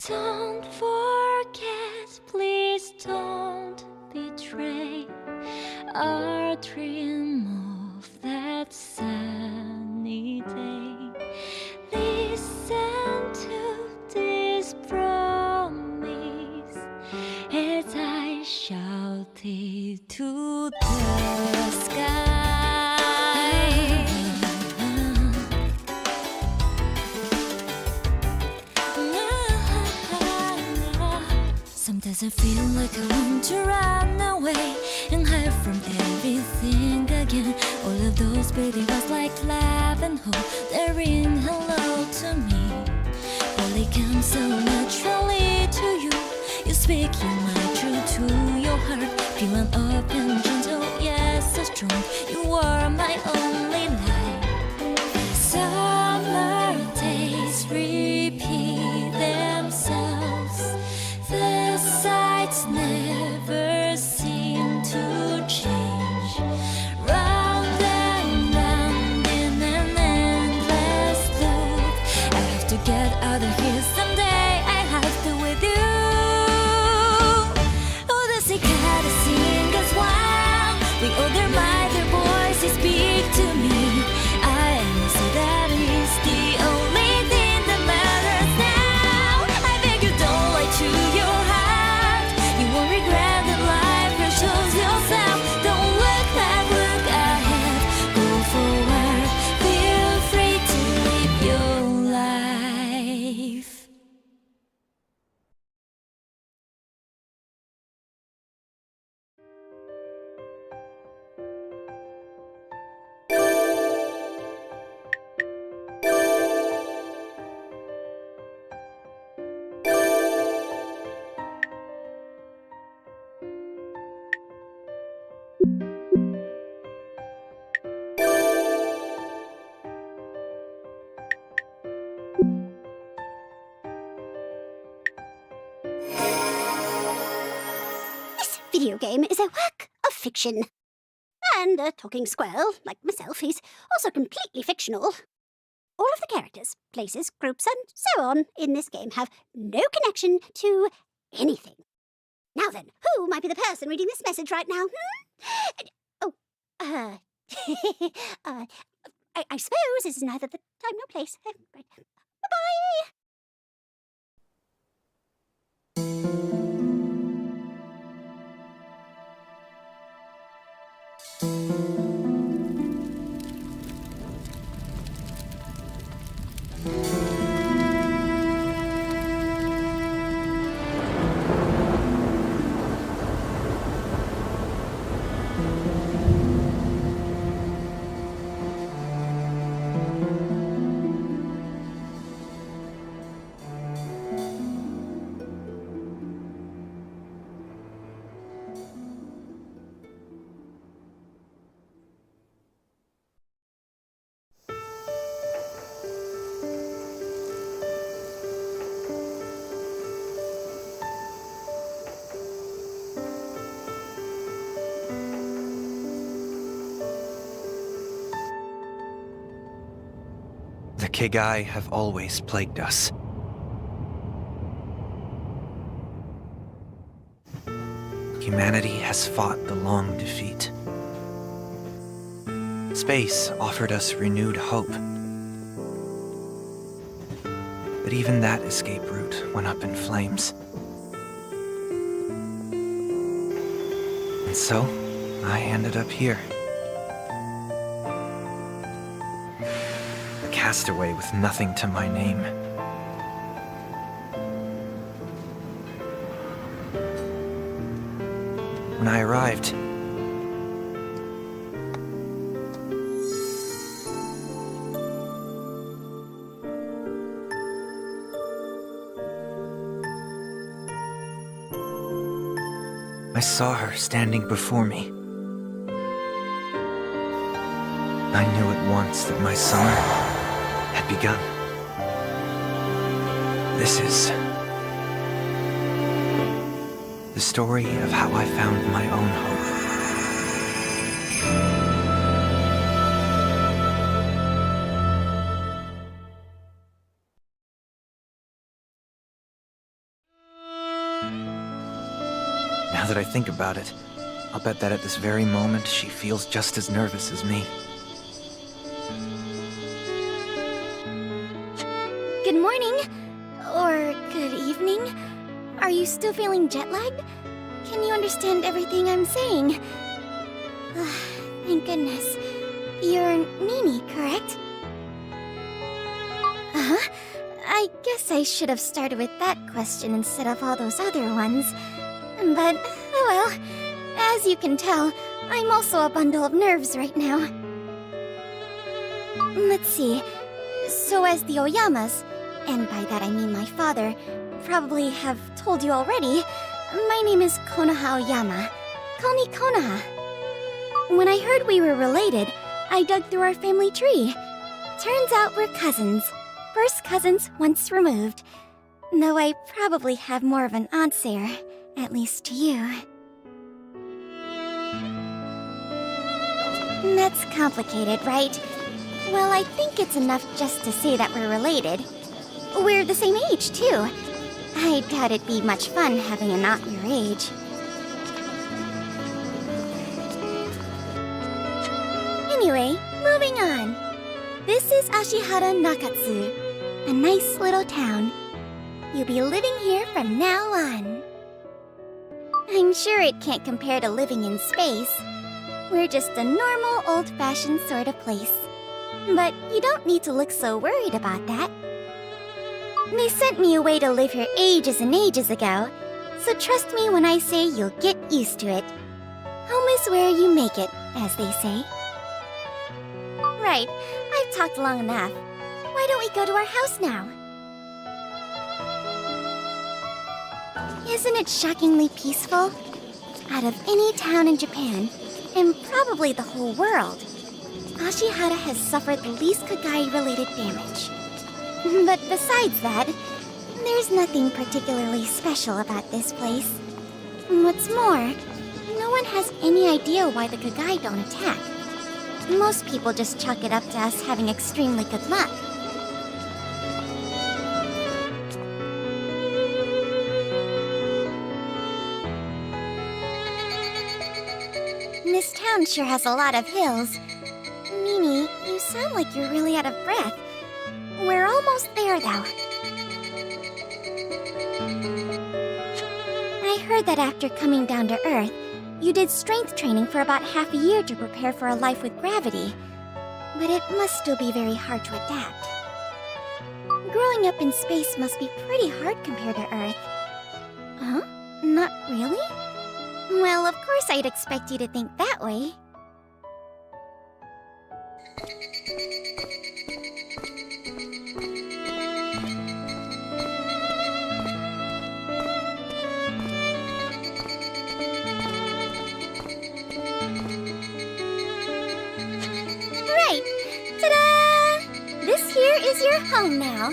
Don't forget, please don't betray our dream of that sunny day. Listen to this promise as I shout it to the sky. Sometimes I feel like I want to run away and hide from everything again. All of those pretty words like love and hope, they ring hello to me. But they come so naturally to you. You speak your mind true to your heart, pure and open, gentle, yes, so strong. You are my only light. Summer days repeat themselves. The sights never seem to change. Round and round in an endless loop. I have to get out of here someday. I have to with you. Oh, the cicada sing as well. We all their mind, their voices speak to me. I am so that is the only thing that matters now. I beg you don't lie to your heart. You won't regret the life you chose yourself. Don't look back, look ahead. Go forward, feel free to live your life. This video game is a work of fiction. And a talking squirrel, like myself, is also completely fictional. All of the characters, places, groups, and so on in this game have no connection to anything. Now then, who might be the person reading this message right now? Oh, I suppose this is neither the time nor place. Right. Bye-bye! The Kegai have always plagued us. Humanity has fought the long defeat. Space offered us renewed hope. But even that escape route went up in flames. And so, I ended up here. A castaway with nothing to my name. When I arrived, I saw her standing before me. I knew at once that my summer had begun. This is the story of how I found my own hope. Now that I think about it, I'll bet that at this very moment she feels just as nervous as me. Good morning. Or good evening. Are you still feeling jet-lagged? Can you understand everything I'm saying? Thank goodness. You're Nini, correct? Uh-huh. I guess I should have started with that question instead of all those other ones. But, oh well. As you can tell, I'm also a bundle of nerves right now. Let's see. So as the Oyamas, and by that I mean my father, probably have told you already, my name is Konoha Oyama. Call me Konoha. When I heard we were related, I dug through our family tree. Turns out we're cousins. First cousins once removed. Though I probably have more of an aunt there, at least to you. That's complicated, right? Well, I think it's enough just to say that we're related. We're the same age, too. I doubt it'd be much fun having an aunt your age. Anyway, moving on. This is Ashihara Nakatsu, a nice little town. You'll be living here from now on. I'm sure it can't compare to living in space. We're just a normal, old-fashioned sort of place. But you don't need to look so worried about that. They sent me away to live here ages and ages ago, so trust me when I say you'll get used to it. Home is where you make it, as they say. Right, I've talked long enough. Why don't we go to our house now? Isn't it shockingly peaceful? Out of any town in Japan, and probably the whole world, Ashihara has suffered the least Kagai-related damage. But besides that, there's nothing particularly special about this place. What's more, no one has any idea why the Kagai don't attack. Most people just chalk it up to us having extremely good luck. This town sure has a lot of hills. Nini, you sound like you're really out of breath. We're almost there, though. I heard that after coming down to Earth, you did strength training for about half a year to prepare for a life with gravity. But it must still be very hard to adapt. Growing up in space must be pretty hard compared to Earth. Huh? Not really? Well, of course I'd expect you to think that way. Right! Ta-da! This here is your home now.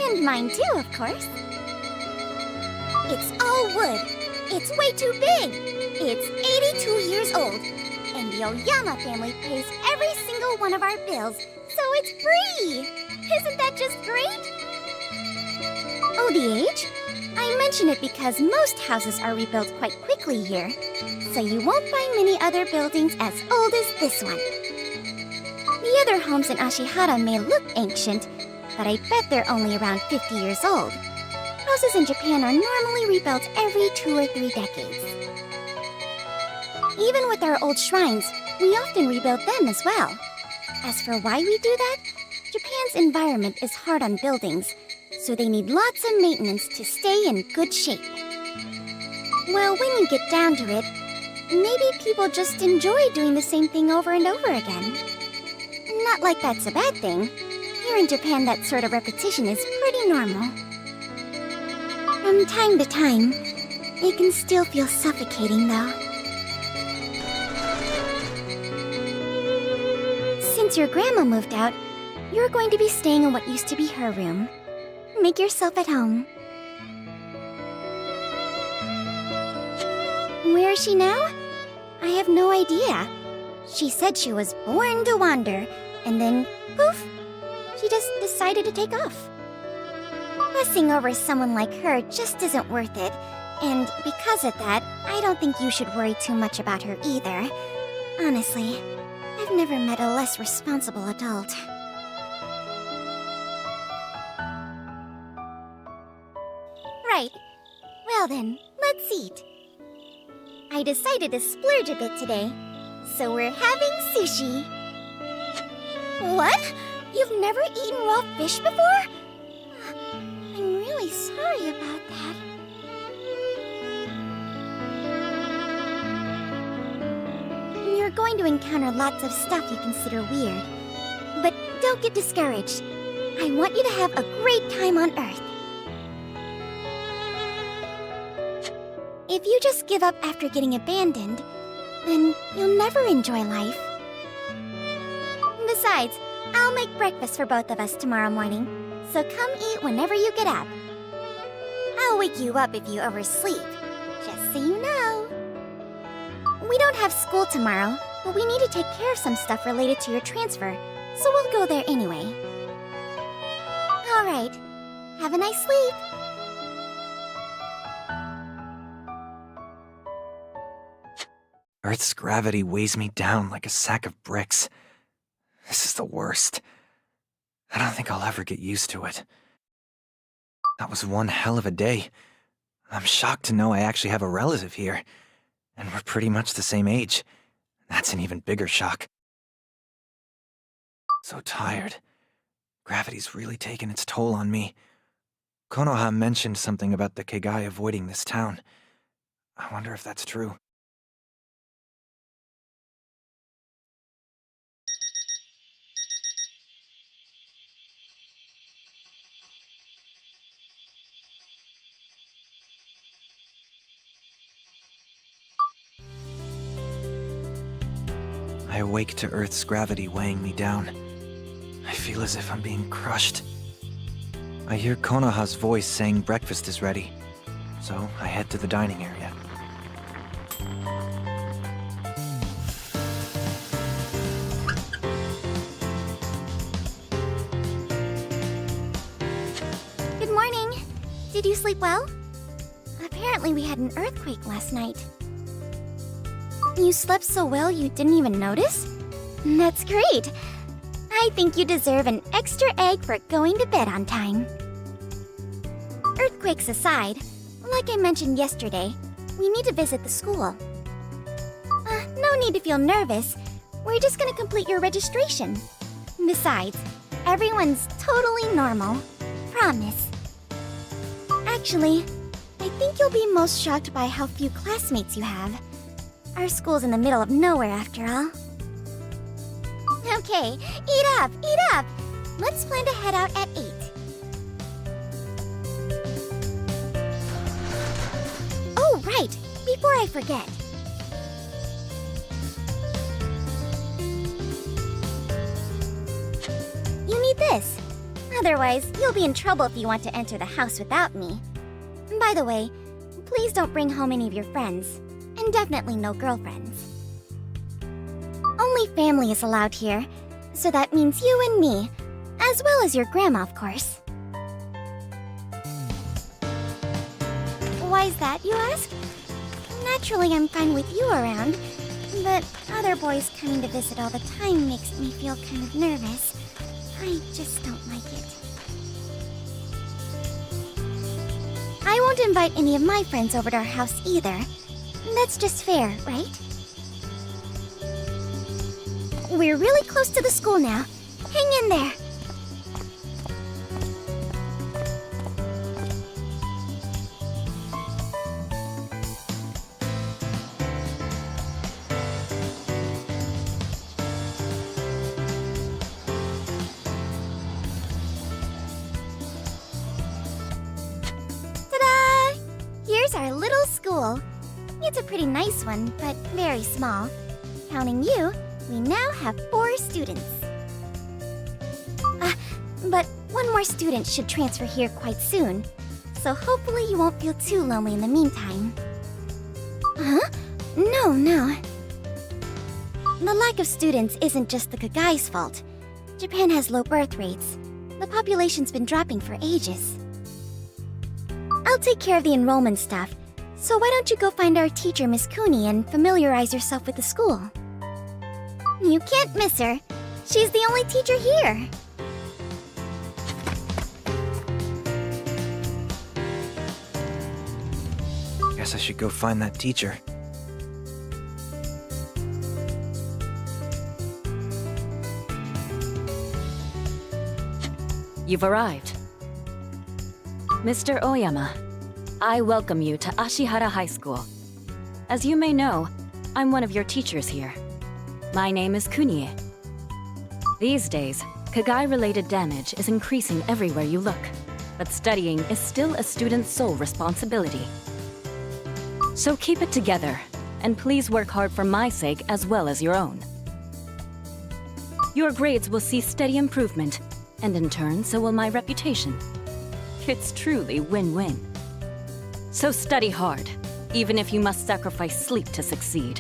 And mine too, of course. It's all wood. It's way too big. It's 82 years old. And the Oyama family pays every single one of our bills, so it's free! Isn't that just great? Oh, the age? I mention it because most houses are rebuilt quite quickly here, so you won't find many other buildings as old as this one. The other homes in Ashihara may look ancient, but I bet they're only around 50 years old. Houses in Japan are normally rebuilt every 2 or 3 decades. Even with our old shrines, we often rebuild them as well. As for why we do that, Japan's environment is hard on buildings, so they need lots of maintenance to stay in good shape. Well, when you get down to it, maybe people just enjoy doing the same thing over and over again. Not like that's a bad thing. Here in Japan, that sort of repetition is pretty normal. From time to time, it can still feel suffocating, though. Since your grandma moved out, you're going to be staying in what used to be her room. Make yourself at home. Where is she now? I have no idea. She said she was born to wander, and then, poof, she just decided to take off. Fussing over someone like her just isn't worth it, And because of that, I don't think you should worry too much about her either. Honestly, I've never met a less responsible adult. Right. Well then, let's eat. I decided to splurge a bit today, so we're having sushi. What? You've never eaten raw fish before? I'm really sorry about that. You're going to encounter lots of stuff you consider weird. But don't get discouraged. I want you to have a great time on Earth. If you just give up after getting abandoned, then you'll never enjoy life. Besides, I'll make breakfast for both of us tomorrow morning, so come eat whenever you get up. I'll wake you up if you oversleep, just so you know. We don't have school tomorrow, but we need to take care of some stuff related to your transfer, so we'll go there anyway. Alright, have a nice sleep. Earth's gravity weighs me down like a sack of bricks. This is the worst. I don't think I'll ever get used to it. That was one hell of a day. I'm shocked to know I actually have a relative here. And we're pretty much the same age. That's an even bigger shock. So tired. Gravity's really taken its toll on me. Konoha mentioned something about the Kegai avoiding this town. I wonder if that's true. I awake to Earth's gravity weighing me down. I feel as if I'm being crushed. I hear Konoha's voice saying breakfast is ready, so I head to the dining area. Good morning. Did you sleep well? Apparently we had an earthquake last night. You slept so well you didn't even notice? That's great. I think you deserve an extra egg for going to bed on time. Earthquakes aside, like I mentioned yesterday, we need to visit the school. No need to feel nervous. We're just gonna complete your registration. Besides, everyone's totally normal. Promise. Actually, I think you'll be most shocked by how few classmates you have. Our school's in the middle of nowhere, after all. Okay, eat up, eat up! Let's plan to head out at 8. Oh, right! Before I forget. You need this. Otherwise, you'll be in trouble if you want to enter the house without me. By the way, please don't bring home any of your friends. And definitely no girlfriends. Only family is allowed here, so that means you and me, as well as your grandma, of course. Why's that, you ask? Naturally, I'm fine with you around, but other boys coming to visit all the time makes me feel kind of nervous. I just don't like it. I won't invite any of my friends over to our house either. That's just fair, right? We're really close to the school now. Hang in there. Ta-da! Here's our little school. It's a pretty nice one, but very small. Counting you, we now have 4 students. But one more student should transfer here quite soon, so hopefully you won't feel too lonely in the meantime. Huh? No. The lack of students isn't just the Kagai's fault. Japan has low birth rates. The population's been dropping for ages. I'll take care of the enrollment stuff, So why don't you go find our teacher, Miss Cooney, and familiarize yourself with the school? You can't miss her. She's the only teacher here. Guess I should go find that teacher. You've arrived. Mr. Oyama, I welcome you to Ashihara High School. As you may know, I'm one of your teachers here. My name is Kunie. These days, Kagai-related damage is increasing everywhere you look, but studying is still a student's sole responsibility. So keep it together, and please work hard for my sake as well as your own. Your grades will see steady improvement, and in turn, so will my reputation. It's truly win-win. So study hard, even if you must sacrifice sleep to succeed.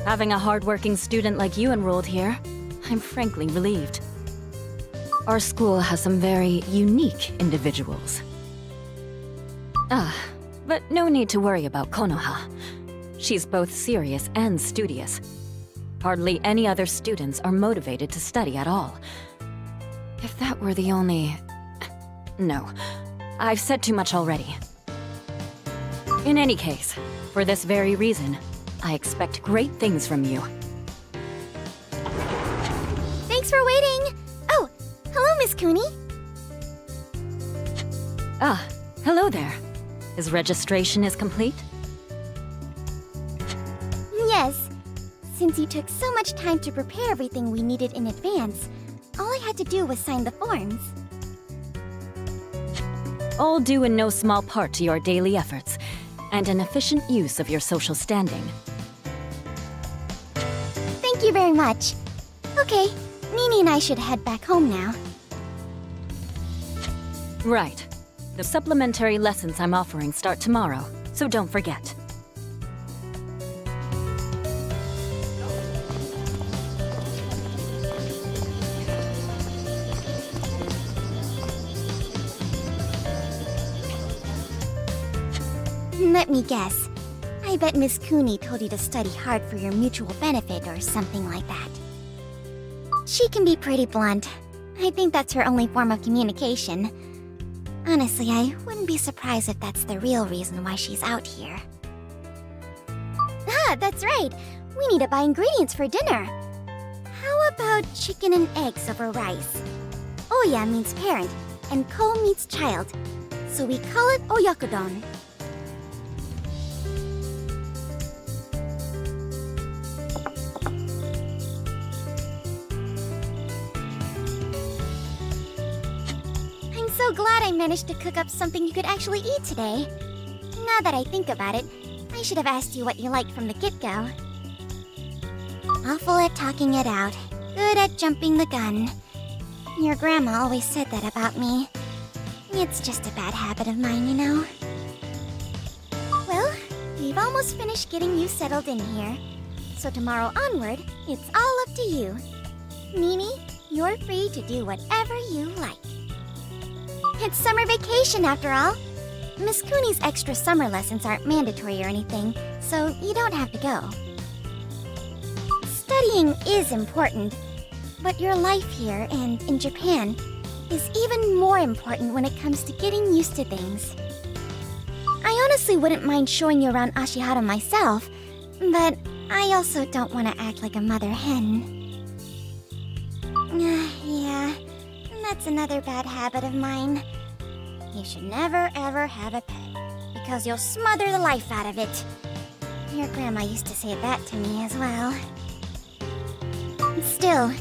Having a hard-working student like you enrolled here, I'm frankly relieved. Our school has some very unique individuals. But no need to worry about Konoha. She's both serious and studious. Hardly any other students are motivated to study at all. If that were the only... No, I've said too much already. In any case, for this very reason, I expect great things from you. Thanks for waiting! Oh, hello, Miss Cooney. Hello there. His registration is complete? Yes. Since you took so much time to prepare everything we needed in advance, all I had to do was sign the forms. All due in no small part to your daily efforts, and an efficient use of your social standing. Thank you very much. Okay, Nini and I should head back home now. Right. The supplementary lessons I'm offering start tomorrow, so don't forget. Let me guess. I bet Miss Cooney told you to study hard for your mutual benefit or something like that. She can be pretty blunt. I think that's her only form of communication. Honestly, I wouldn't be surprised if that's the real reason why she's out here. Ah, that's right! We need to buy ingredients for dinner. How about chicken and eggs over rice? Oya means parent, and ko means child. So we call it oyakudon. I'm so glad I managed to cook up something you could actually eat today. Now that I think about it, I should have asked you what you liked from the get-go. Awful at talking it out. Good at jumping the gun. Your grandma always said that about me. It's just a bad habit of mine, you know. Well, we've almost finished getting you settled in here. So tomorrow onward, it's all up to you. Nini, you're free to do whatever you like. It's summer vacation, after all. Miss Cooney's extra summer lessons aren't mandatory or anything, so you don't have to go. Studying is important, but your life here and in Japan is even more important when it comes to getting used to things. I honestly wouldn't mind showing you around Ashihara myself, but I also don't want to act like a mother hen. Yeah. That's another bad habit of mine. You should never ever have a pet, because you'll smother the life out of it. Your grandma used to say that to me as well. Still,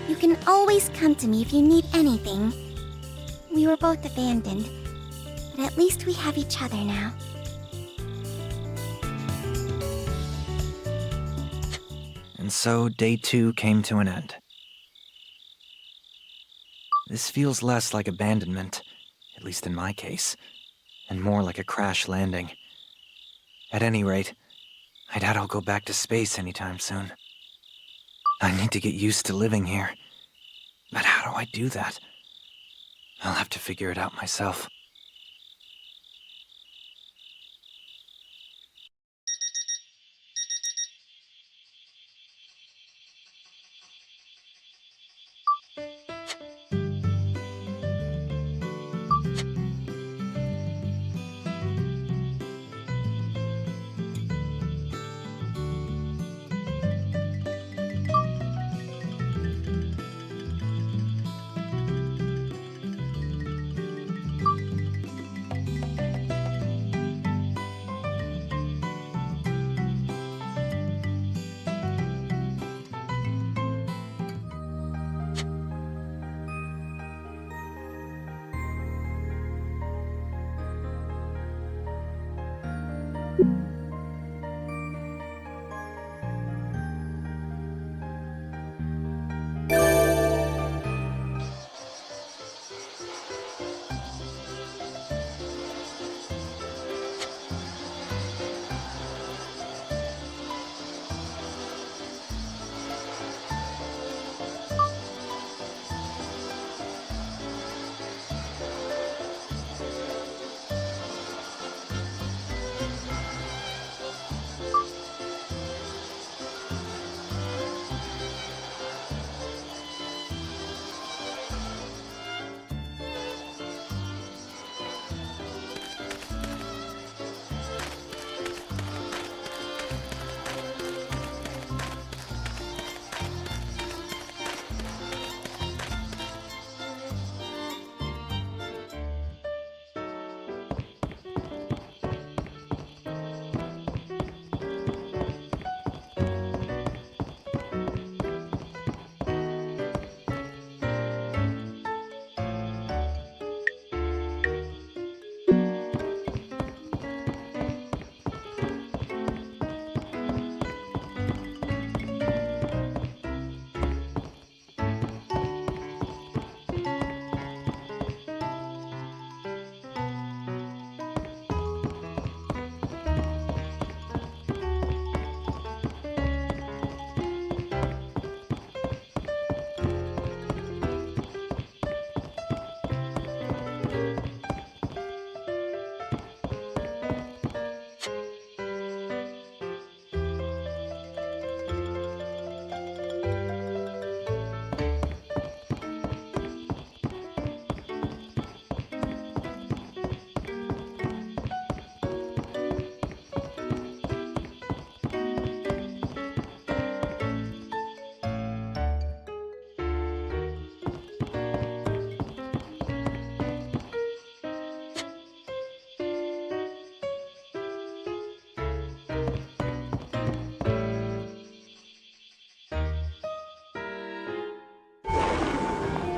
you can always come to me if you need anything. We were both abandoned, but at least we have each other now. And so day 2 came to an end. This feels less like abandonment, at least in my case, and more like a crash landing. At any rate, I doubt I'll go back to space anytime soon. I need to get used to living here. But how do I do that? I'll have to figure it out myself.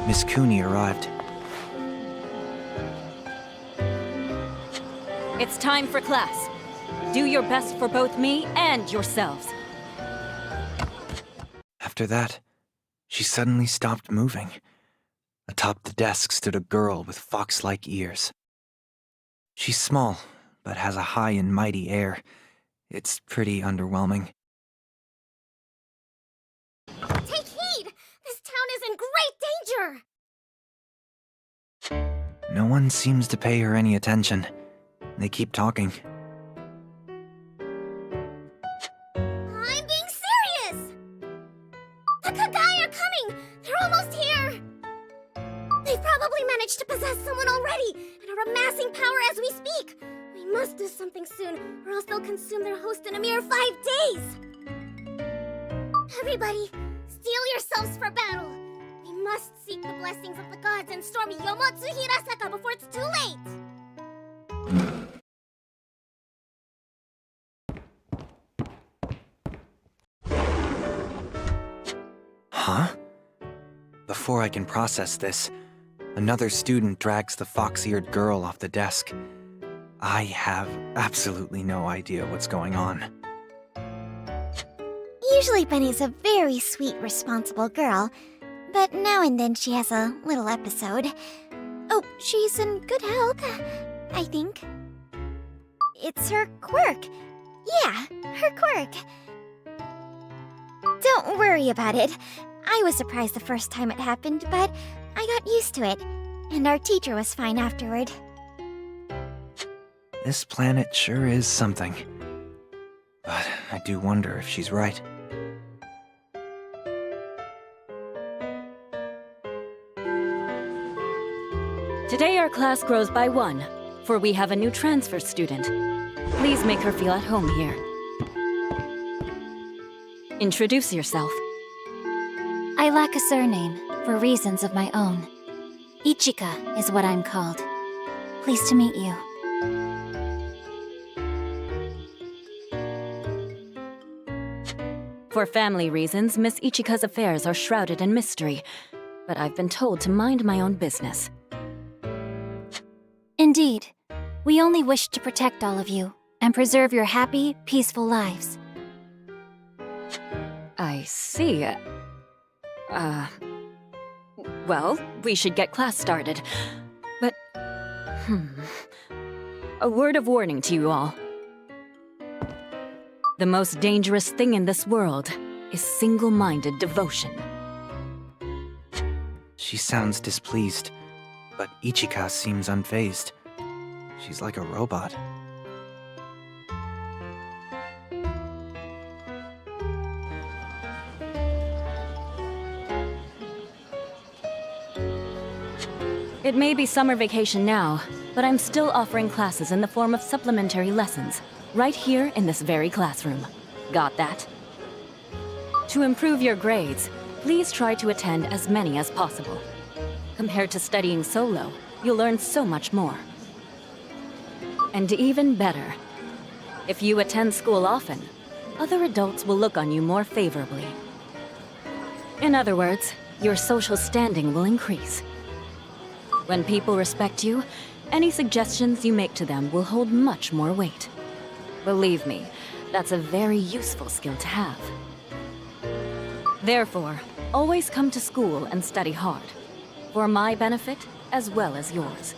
Miss Cooney arrived. It's time for class. Do your best for both me and yourselves. After that, she suddenly stopped moving. Atop the desk stood a girl with fox-like ears. She's small, but has a high and mighty air. It's pretty underwhelming. Take heed! This town is in great danger! No one seems to pay her any attention. They keep talking. I'm being serious! The Kagai are coming! They're almost here! They've probably managed to possess someone already and are amassing power as we speak. We must do something soon, or else they'll consume their host in a mere 5 days! Everybody, steel yourselves for battle! We must seek the blessings of the gods and storm Yomotsu Hirasaka before it's too late! Huh? Before I can process this, another student drags the fox-eared girl off the desk. I have absolutely no idea what's going on. Usually Bunny's a very sweet, responsible girl, but now and then she has a little episode. Oh, she's in good health, I think. It's her quirk. Yeah, her quirk. Don't worry about it. I was surprised the first time it happened, but I got used to it, and our teacher was fine afterward. This planet sure is something. But I do wonder if she's right. Today our class grows by 1, for we have a new transfer student. Please make her feel at home here. Introduce yourself. I lack a surname, for reasons of my own. Ichika is what I'm called. Pleased to meet you. For family reasons, Miss Ichika's affairs are shrouded in mystery, but I've been told to mind my own business. Indeed. We only wish to protect all of you, and preserve your happy, peaceful lives. I see. Well, we should get class started. But, a word of warning to you all. The most dangerous thing in this world is single-minded devotion. She sounds displeased, but Ichika seems unfazed. She's like a robot. It may be summer vacation now, but I'm still offering classes in the form of supplementary lessons, right here in this very classroom. Got that? To improve your grades, please try to attend as many as possible. Compared to studying solo, you'll learn so much more. And even better, if you attend school often, other adults will look on you more favorably. In other words, your social standing will increase. When people respect you, any suggestions you make to them will hold much more weight. Believe me, that's a very useful skill to have. Therefore, always come to school and study hard, for my benefit as well as yours.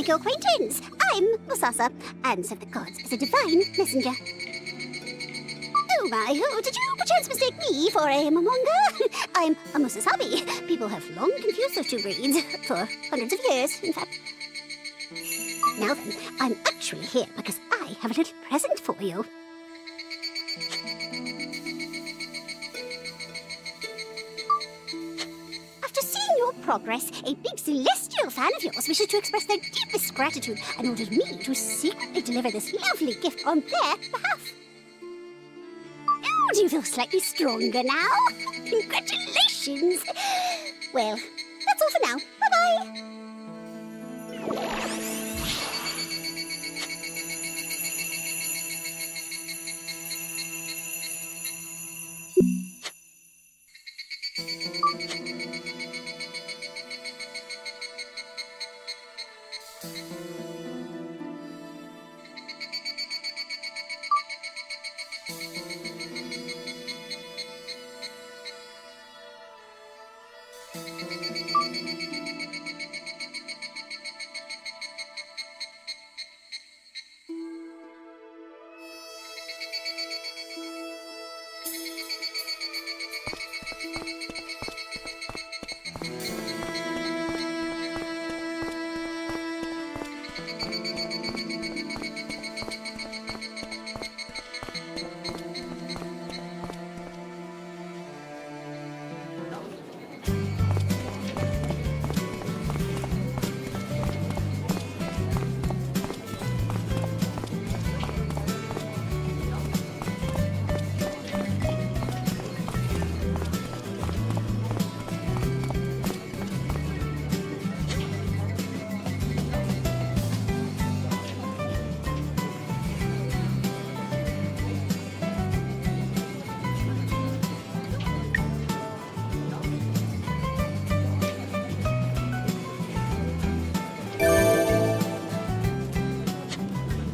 make your acquaintance. I'm Musasa, and serve the gods as a divine messenger. Oh my, did you perchance mistake me for a Momonga? I'm a Musasabi. People have long confused those two breeds, for hundreds of years, in fact. Now then, I'm actually here because I have a little present for you. After seeing your progress, a big celestial fan of yours wishes to express their deepest gratitude and ordered me to secretly deliver this lovely gift on their behalf. Oh, do you feel slightly stronger now? Congratulations! Well, that's all for now. Bye-bye!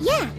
Yeah.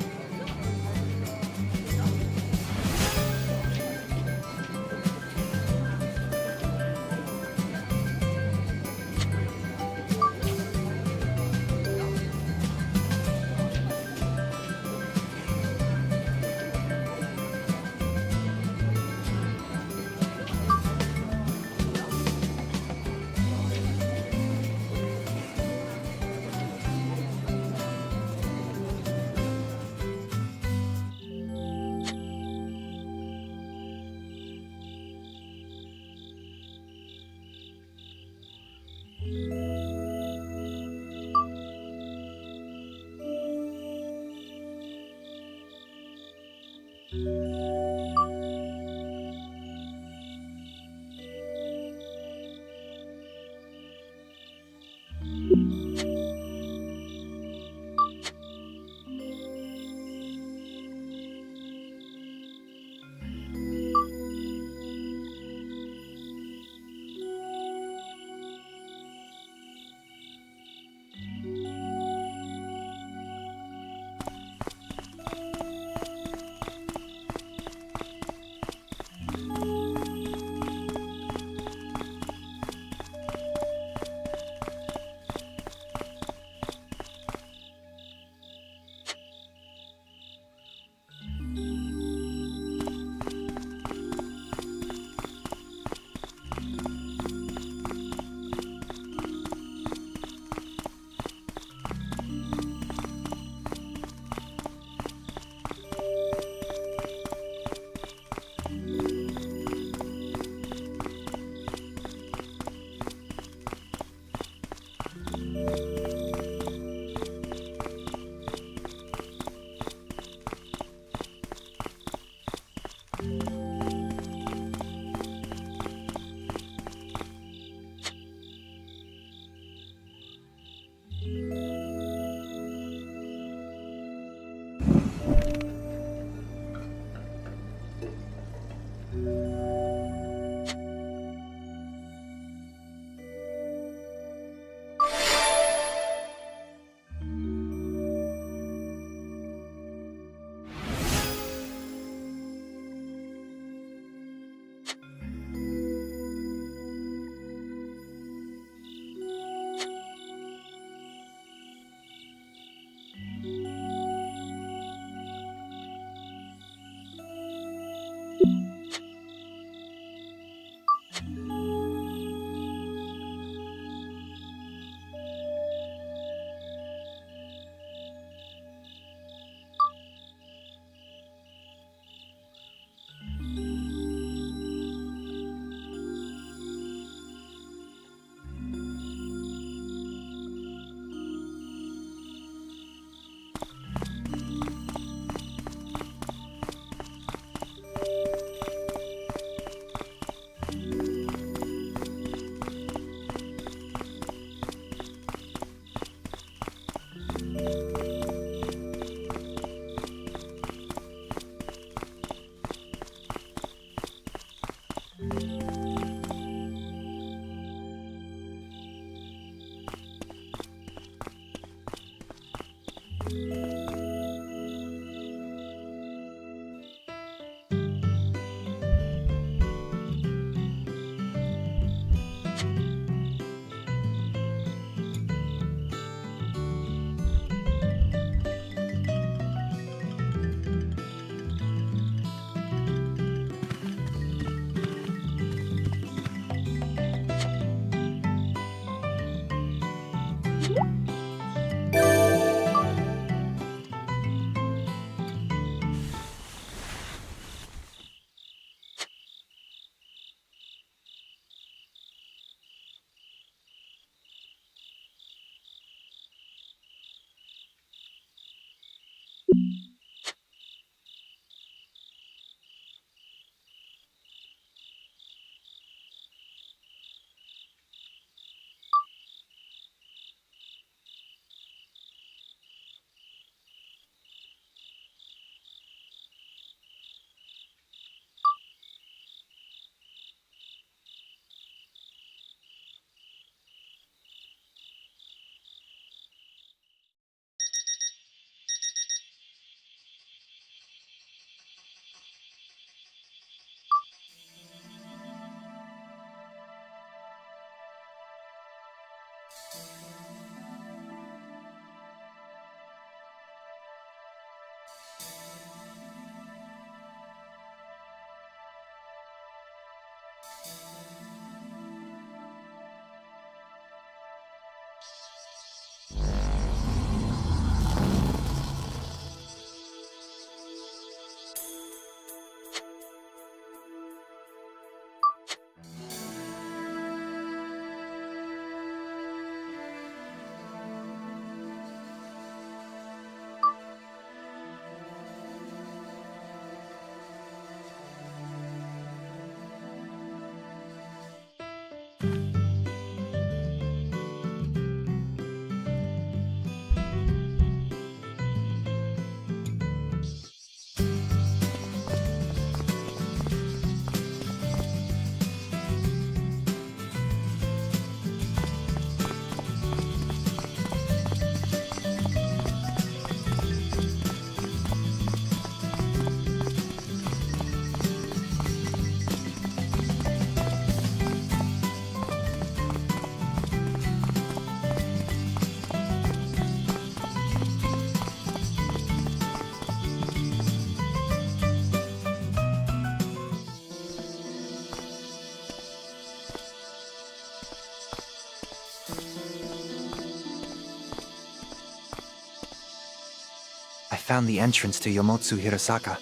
I found the entrance to Yomotsu Hirasaka.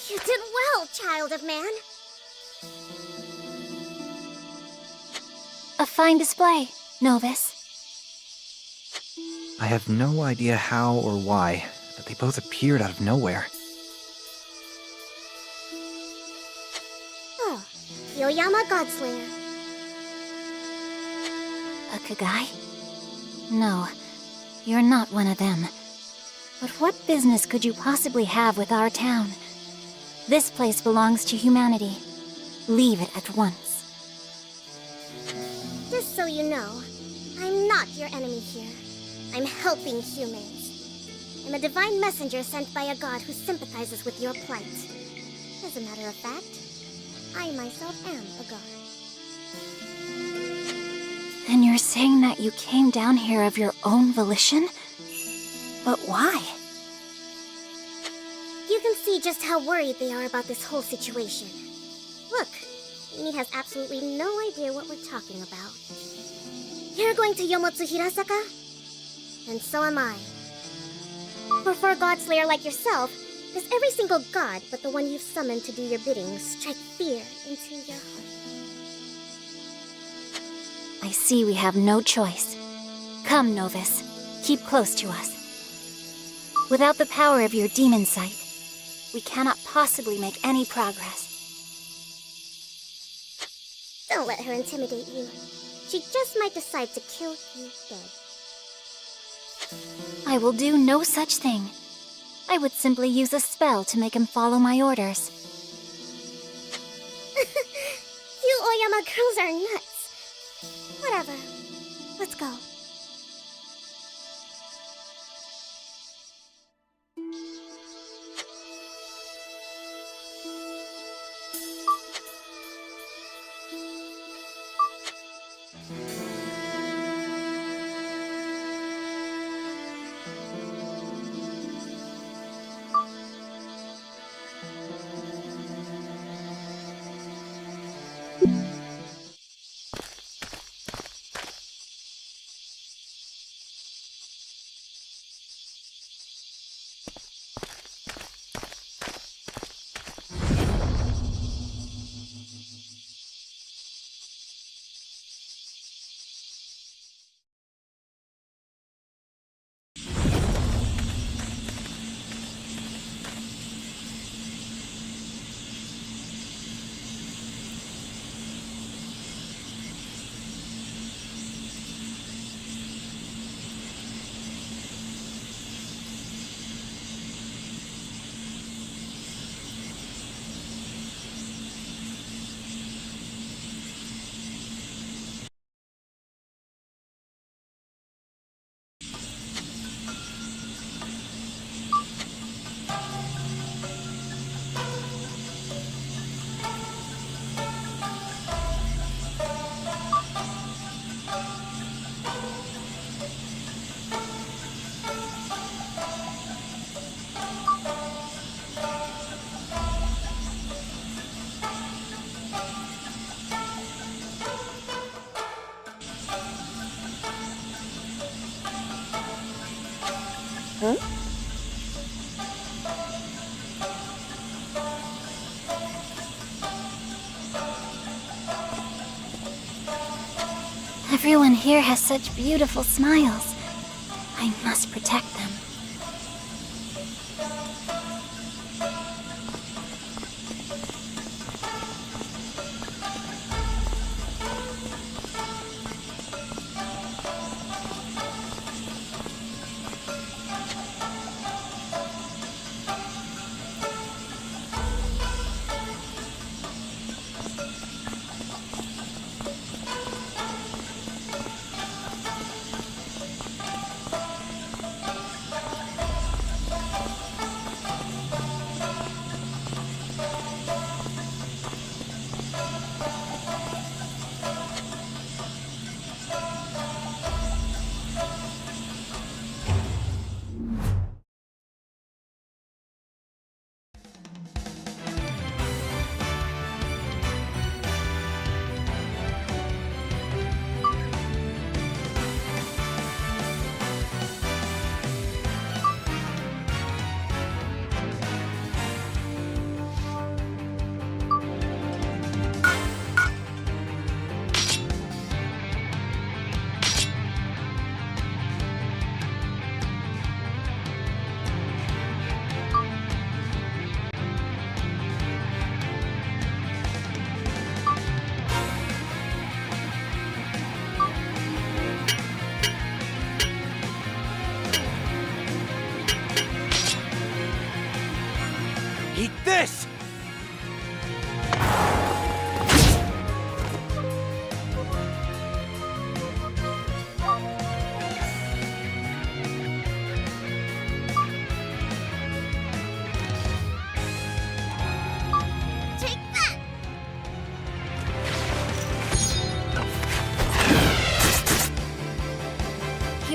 You did well, child of man. A fine display, Novus. I have no idea how or why, but they both appeared out of nowhere. Oh, Yoyama Godslayer. A Kagai? No, you're not one of them. But what business could you possibly have with our town? This place belongs to humanity. Leave it at once. Just so you know, I'm not your enemy here. I'm helping humans. I'm a divine messenger sent by a god who sympathizes with your plight. As a matter of fact, I myself am a god. And you're saying that you came down here of your own volition? But why? You can see just how worried they are about this whole situation. Look, Amy has absolutely no idea what we're talking about. You're going to Yomotsu Hirasaka? And so am I. For a god slayer like yourself, does every single god but the one you've summoned to do your bidding strike fear into your heart? I see we have no choice. Come, Novus. Keep close to us. Without the power of your demon sight, we cannot possibly make any progress. Don't let her intimidate you. She just might decide to kill you dead. I will do no such thing. I would simply use a spell to make him follow my orders. You Oyama girls are nuts. Whatever. Let's go. Everyone here has such beautiful smiles. I must protect them.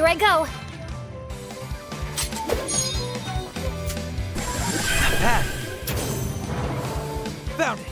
Here I go! Pad! Found it!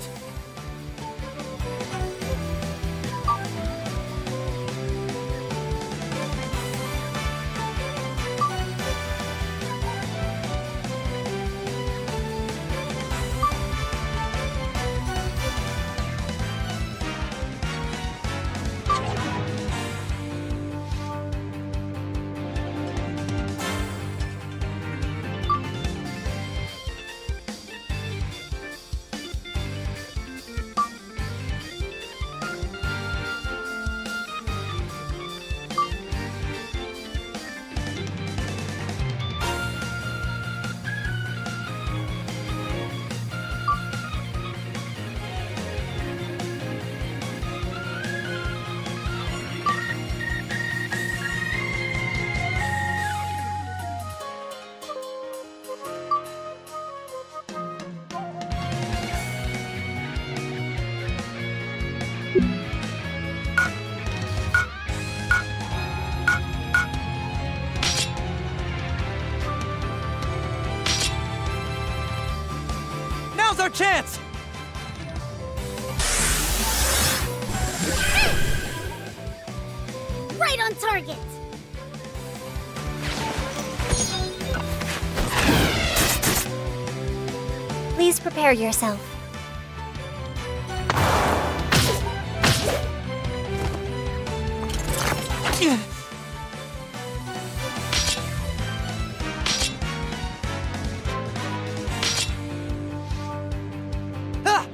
Now's our chance! Right on target! Please prepare yourself. Ah!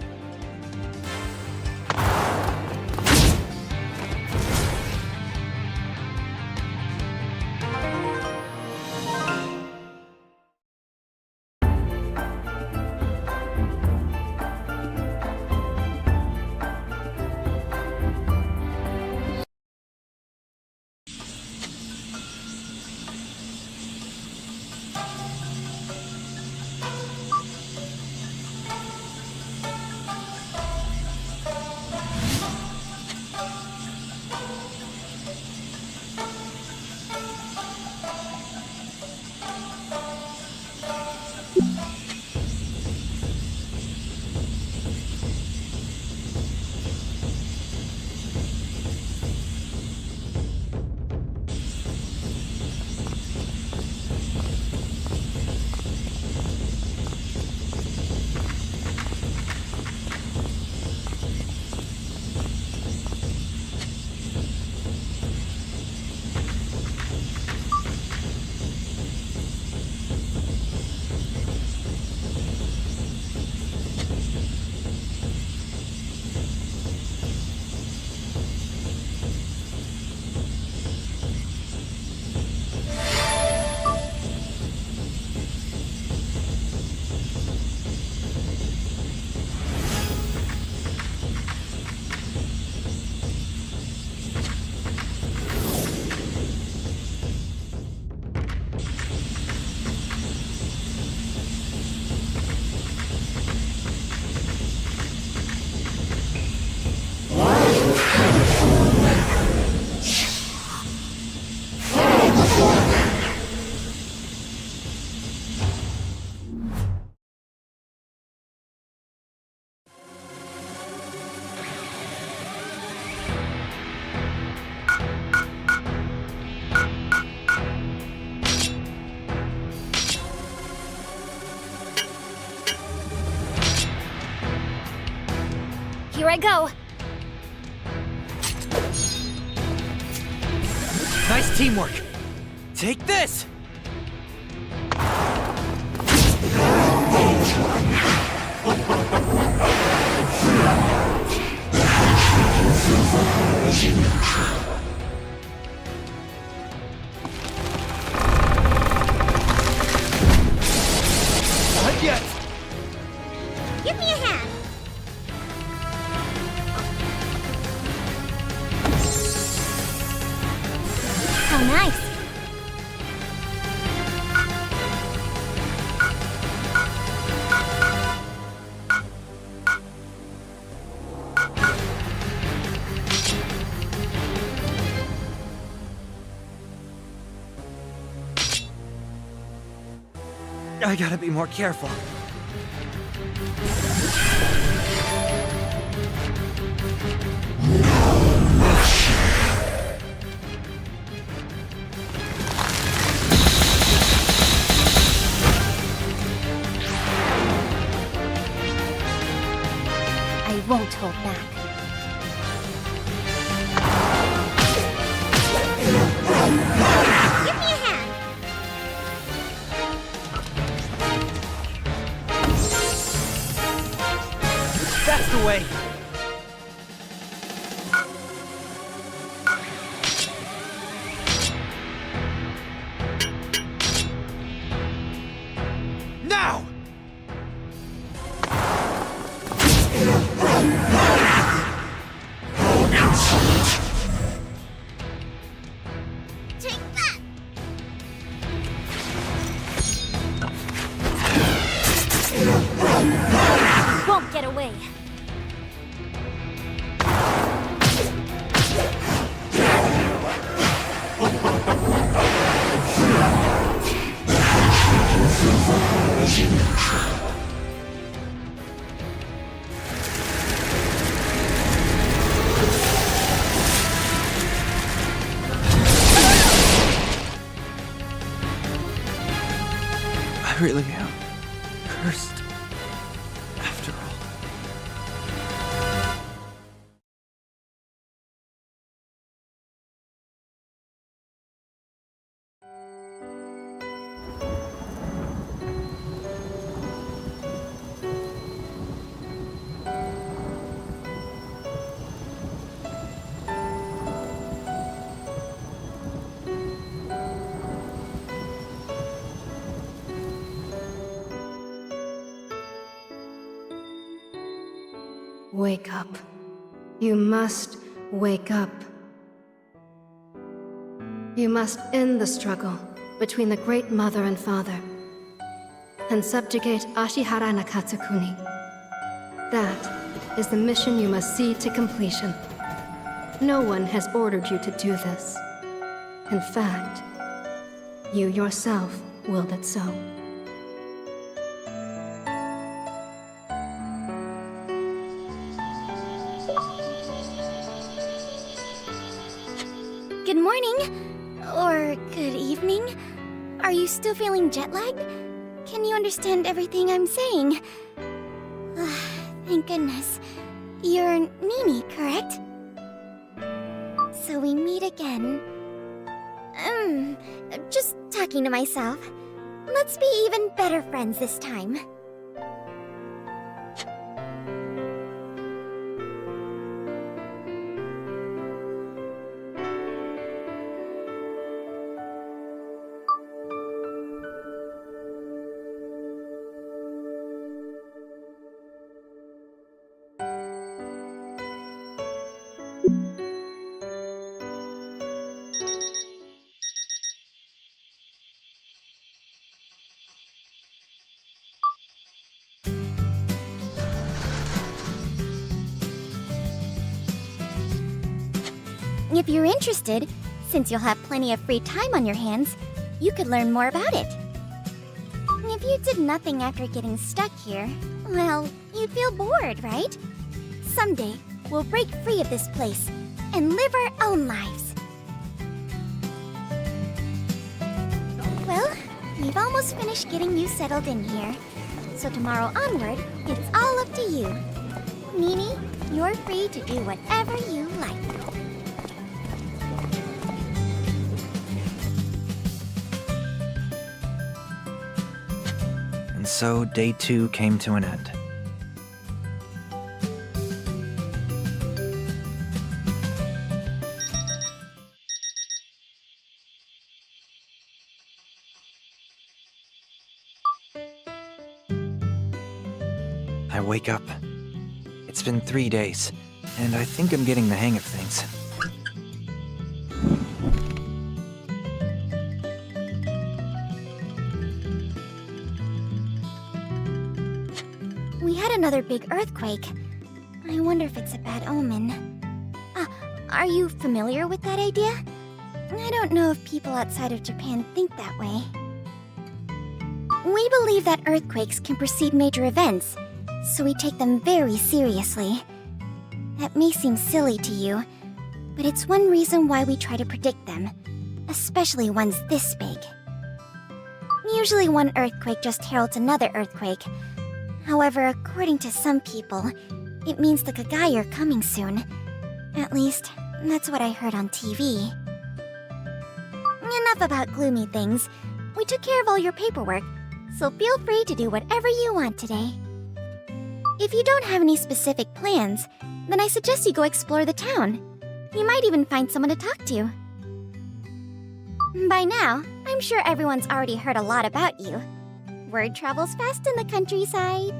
Here I go! Nice teamwork! Take this! Not yet! Give me a hand! How nice! I gotta be more careful. I won't hold back. Give me a hand. That's the way! Now! Take that. Won't get away. I really am cursed. After all. Wake up. You must wake up. You must end the struggle between the Great Mother and Father, and subjugate Ashihara Nakatsukuni. That is the mission you must see to completion. No one has ordered you to do this. In fact, you yourself willed it so. Good morning. Or good evening. Are you still feeling jet lagged? Can you understand everything I'm saying? Thank goodness. You're Nini, correct? So we meet again. Just talking to myself. Let's be even better friends this time. If you're interested, since you'll have plenty of free time on your hands, you could learn more about it. If you did nothing after getting stuck here, well, you'd feel bored, right? Someday, we'll break free of this place and live our own lives. Well, we've almost finished getting you settled in here. So tomorrow onward, it's all up to you. Nini, you're free to do whatever you like. And so day 2 came to an end. I wake up. It's been 3 days, and I think I'm getting the hang of things. We had another big earthquake. I wonder if it's a bad omen. Are you familiar with that idea? I don't know if people outside of Japan think that way. We believe that earthquakes can precede major events, so we take them very seriously. That may seem silly to you, but it's one reason why we try to predict them, especially ones this big. Usually one earthquake just heralds another earthquake. However, according to some people, it means the Kagai are coming soon. At least, that's what I heard on TV. Enough about gloomy things. We took care of all your paperwork, so feel free to do whatever you want today. If you don't have any specific plans, then I suggest you go explore the town. You might even find someone to talk to. By now, I'm sure everyone's already heard a lot about you. Word travels fast in the countryside.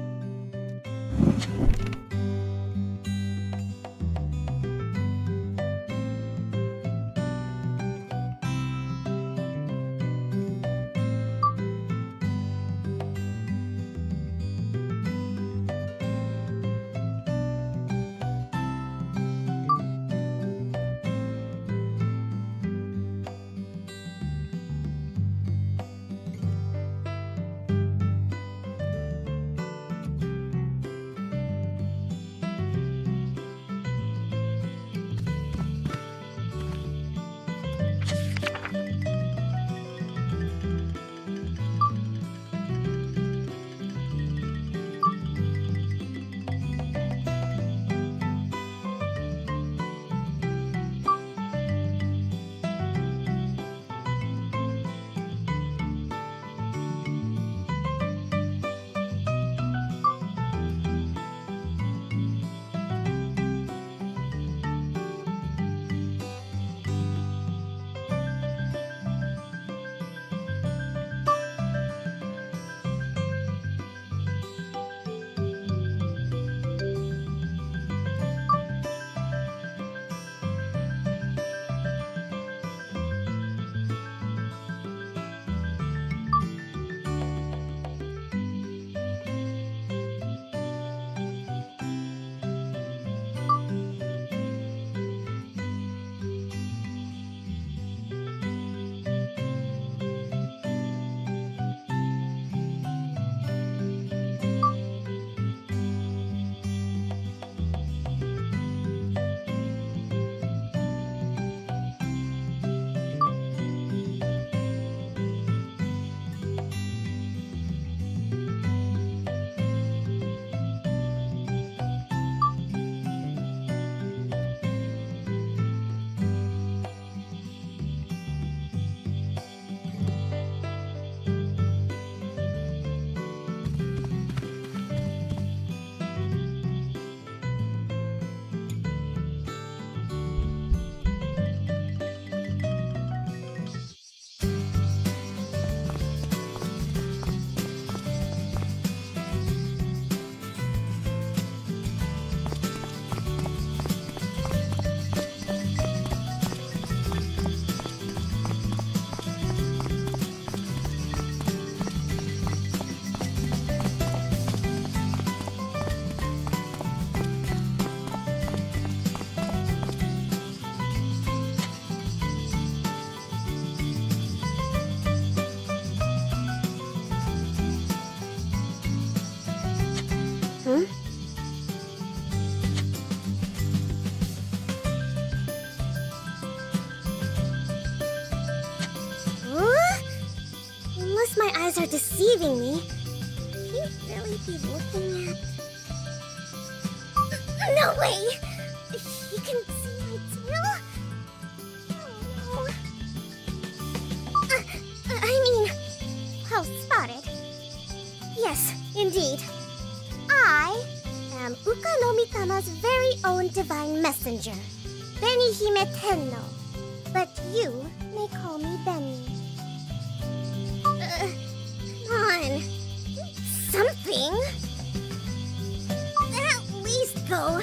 My eyes are deceiving me. Could he really be looking at... No way! He can see my tail? Oh, no. I mean... Well spotted. Yes, indeed. I am Uka no Mikama's very own divine messenger, Benihime Tenno. But you may call me Benny. Come on. Something. At least go.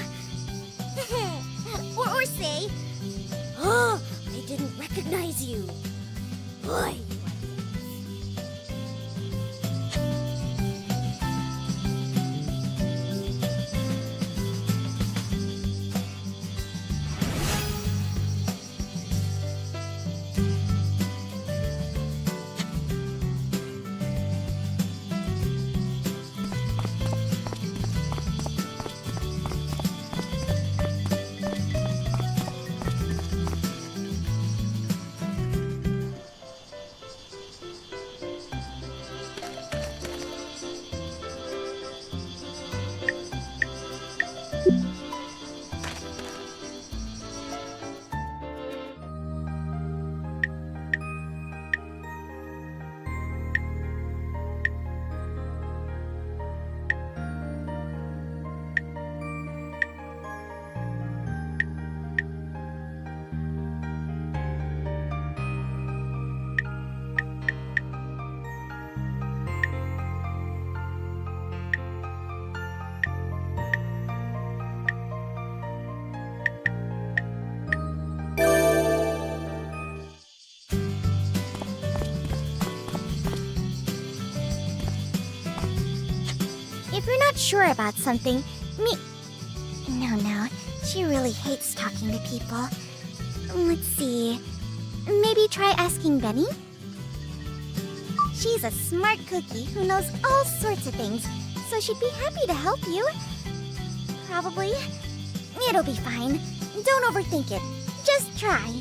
or say, oh, I didn't recognize you. Boy, not sure about something, No, she really hates talking to people. Let's see. Maybe try asking Benny? She's a smart cookie who knows all sorts of things, so she'd be happy to help you. Probably. It'll be fine. Don't overthink it. Just try.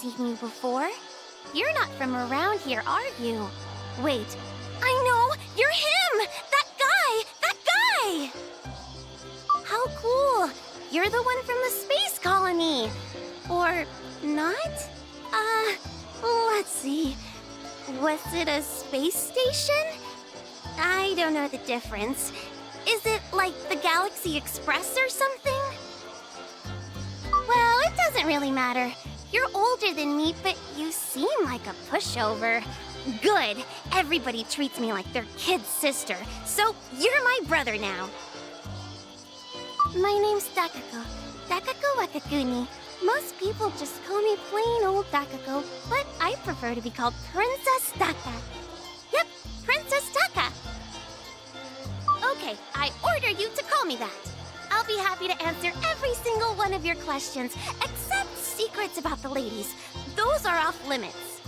Seen you before. You're not from around here, are you? Wait, I know! You're him! That guy! How cool! You're the one from the space colony! Or not? Let's see. Was it a space station? I don't know the difference. Is it like the Galaxy Express or something? Well, it doesn't really matter. You're older than me, but you seem like a pushover. Good. Everybody treats me like their kid sister, so you're my brother now. My name's Takako. Takako Wakakuni. Most people just call me plain old Takako, but I prefer to be called Princess Taka. Yep, Princess Taka. Okay, I order you to call me that. I'll be happy to answer every single one of your questions, except secrets about the ladies. Those are off limits.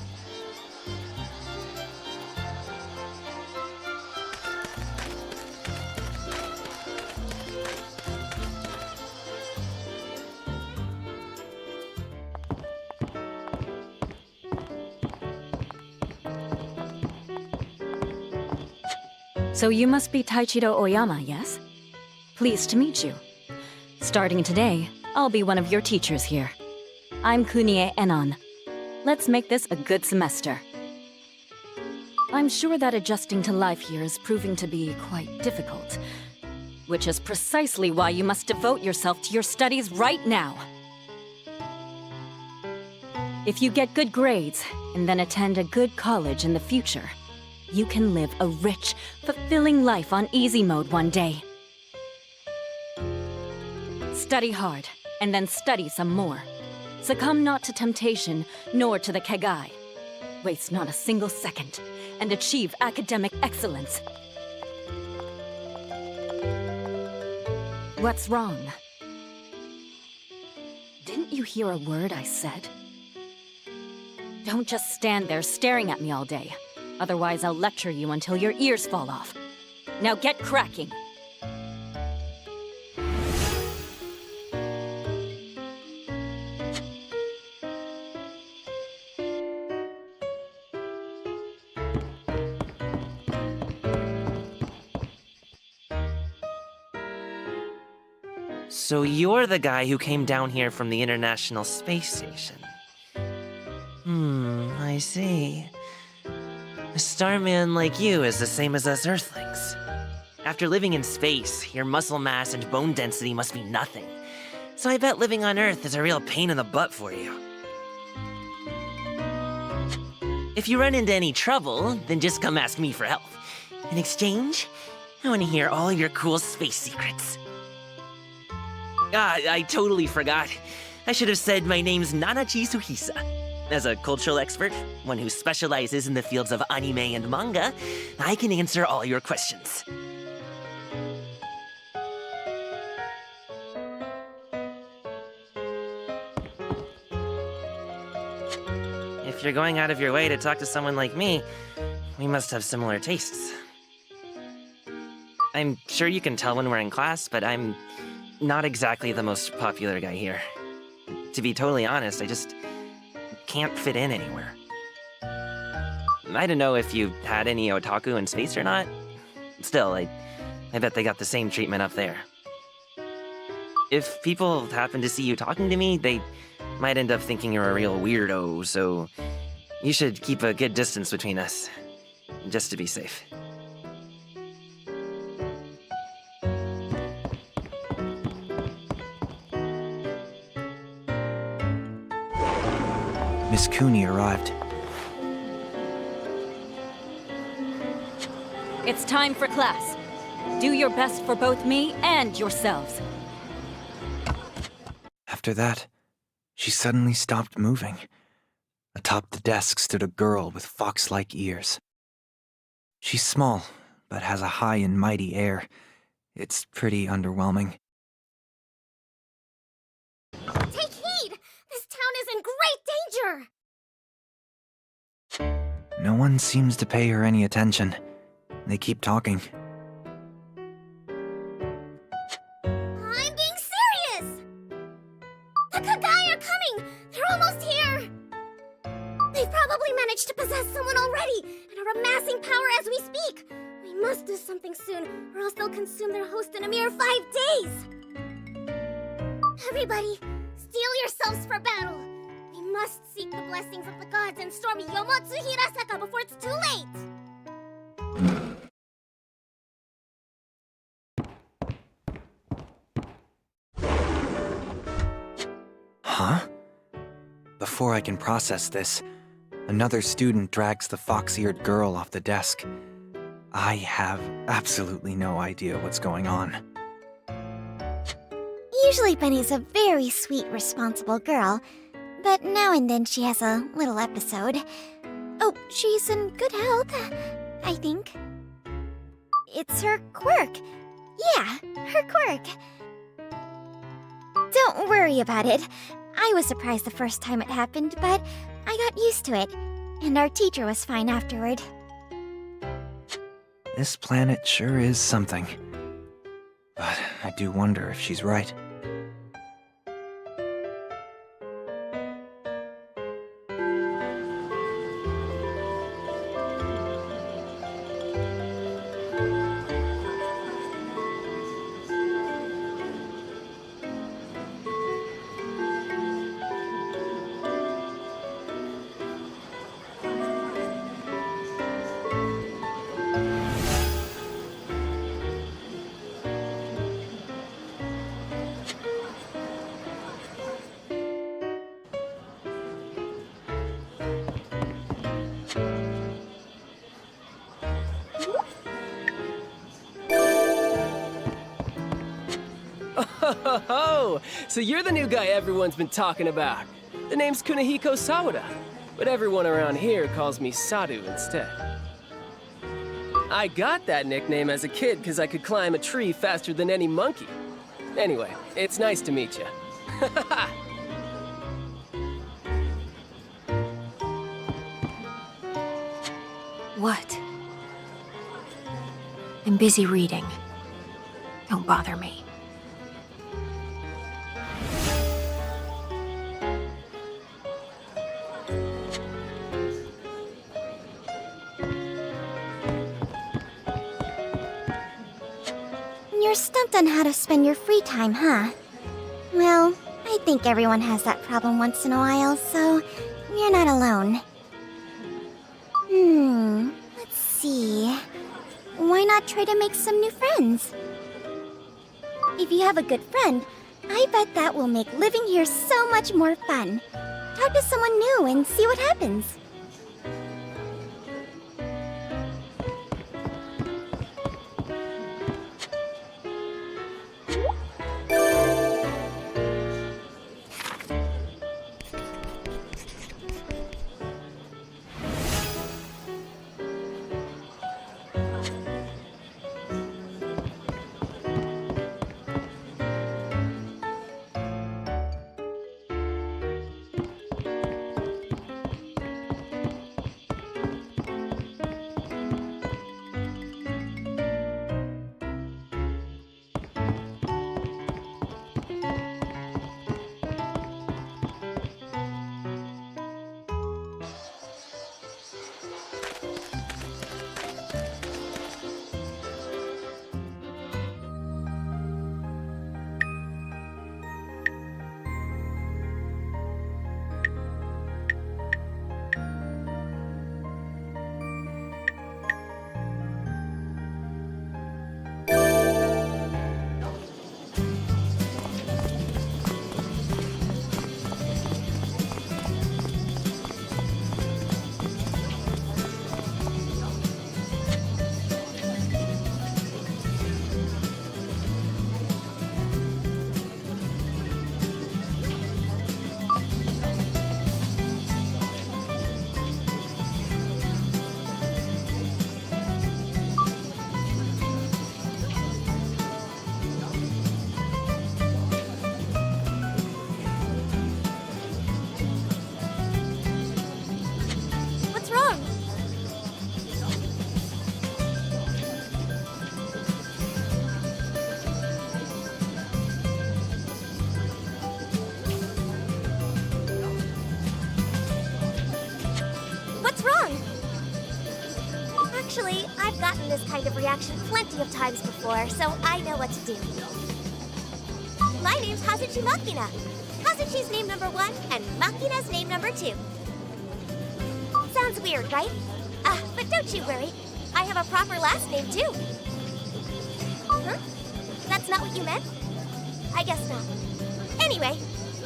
So you must be Taichiro Oyama, yes? Pleased to meet you. Starting today, I'll be one of your teachers here. I'm Kunie Enon. Let's make this a good semester. I'm sure that adjusting to life here is proving to be quite difficult, which is precisely why you must devote yourself to your studies right now. If you get good grades and then attend a good college in the future, you can live a rich, fulfilling life on easy mode one day. Study hard, and then study some more. Succumb not to temptation, nor to the Kegai. Waste not a single second, and achieve academic excellence. What's wrong? Didn't you hear a word I said? Don't just stand there staring at me all day. Otherwise, I'll lecture you until your ears fall off. Now get cracking! So you're the guy who came down here from the International Space Station. I see. A starman like you is the same as us Earthlings. After living in space, your muscle mass and bone density must be nothing. So I bet living on Earth is a real pain in the butt for you. If you run into any trouble, then just come ask me for help. In exchange, I want to hear all your cool space secrets. I totally forgot. I should have said my name's Nanachi Suhisa. As a cultural expert, one who specializes in the fields of anime and manga, I can answer all your questions. If you're going out of your way to talk to someone like me, we must have similar tastes. I'm sure you can tell when we're in class, but I'm not exactly the most popular guy here. To be totally honest, I just can't fit in anywhere. I don't know if you had any otaku in space or not. Still, I bet they got the same treatment up there. If people happen to see you talking to me, they might end up thinking you're a real weirdo, so you should keep a good distance between us, just to be safe. Miss Cooney arrived. It's time for class. Do your best for both me and yourselves. After that, she suddenly stopped moving. Atop the desk stood a girl with fox-like ears. She's small, but has a high and mighty air. It's pretty underwhelming. Take heed! This town is in great danger! No one seems to pay her any attention. They keep talking. I'm being serious! The Kagai are coming! They're almost here! They've probably managed to possess someone already and are amassing power as we speak. We must do something soon, or else they'll consume their host in a mere 5 days! Everybody, steel yourselves for battle! We must seek the blessings of the gods and storm Yomotsu Hirasaka before it's too late! Huh? Before I can process this, another student drags the fox-eared girl off the desk. I have absolutely no idea what's going on. Usually Bunny's a very sweet, responsible girl, but now and then she has a little episode. Oh, she's in good health, I think. It's her quirk. Yeah, her quirk. Don't worry about it. I was surprised the first time it happened, but I got used to it, and our teacher was fine afterward. This planet sure is something. But I do wonder if she's right. Oh, so you're the new guy everyone's been talking about. The name's Kunihiko Sawada, but everyone around here calls me Sadu instead. I got that nickname as a kid because I could climb a tree faster than any monkey. Anyway, it's nice to meet you. What? I'm busy reading. Don't bother me. You're stumped on how to spend your free time, huh? Well, I think everyone has that problem once in a while, so you're not alone. Let's see. Why not try to make some new friends? If you have a good friend, I bet that will make living here so much more fun. Talk to someone new and see what happens. Actually, I've gotten this kind of reaction plenty of times before, so I know what to do. My name's Hazuchi Makina. Hazuchi's name number 1, and Makina's name number 2. Sounds weird, right? But don't you worry. I have a proper last name, too. Huh? That's not what you meant? I guess not. Anyway,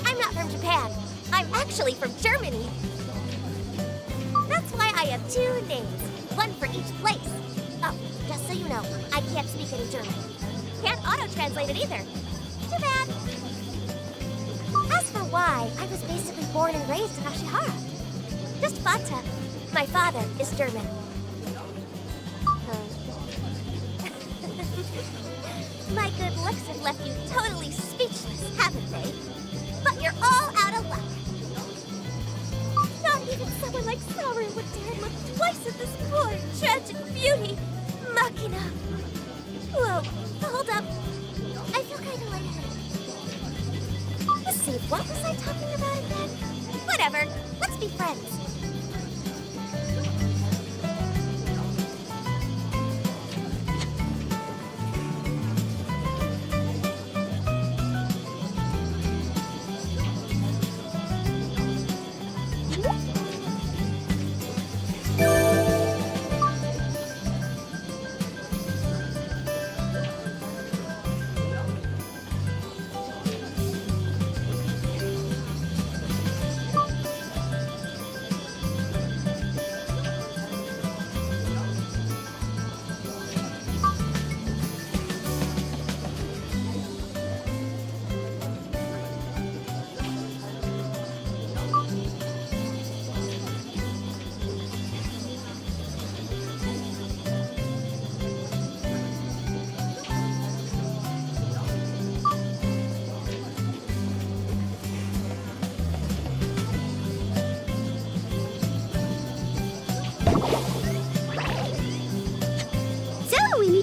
I'm not from Japan. I'm actually from Germany. That's why I have 2 names. One for each place. Oh, just so you know, I can't speak any German. Can't auto-translate it either. Too bad. As for why, I was basically born and raised in Ashihara. Just Fanta. My father is German. My good looks have left you totally speechless, haven't they? But you're all out of luck. Not even someone like Saru would dare look twice at this poor, tragic beauty, Makina. Whoa, hold up. I feel kind of lightheaded. Let's see, what was I talking about again? Whatever, let's be friends.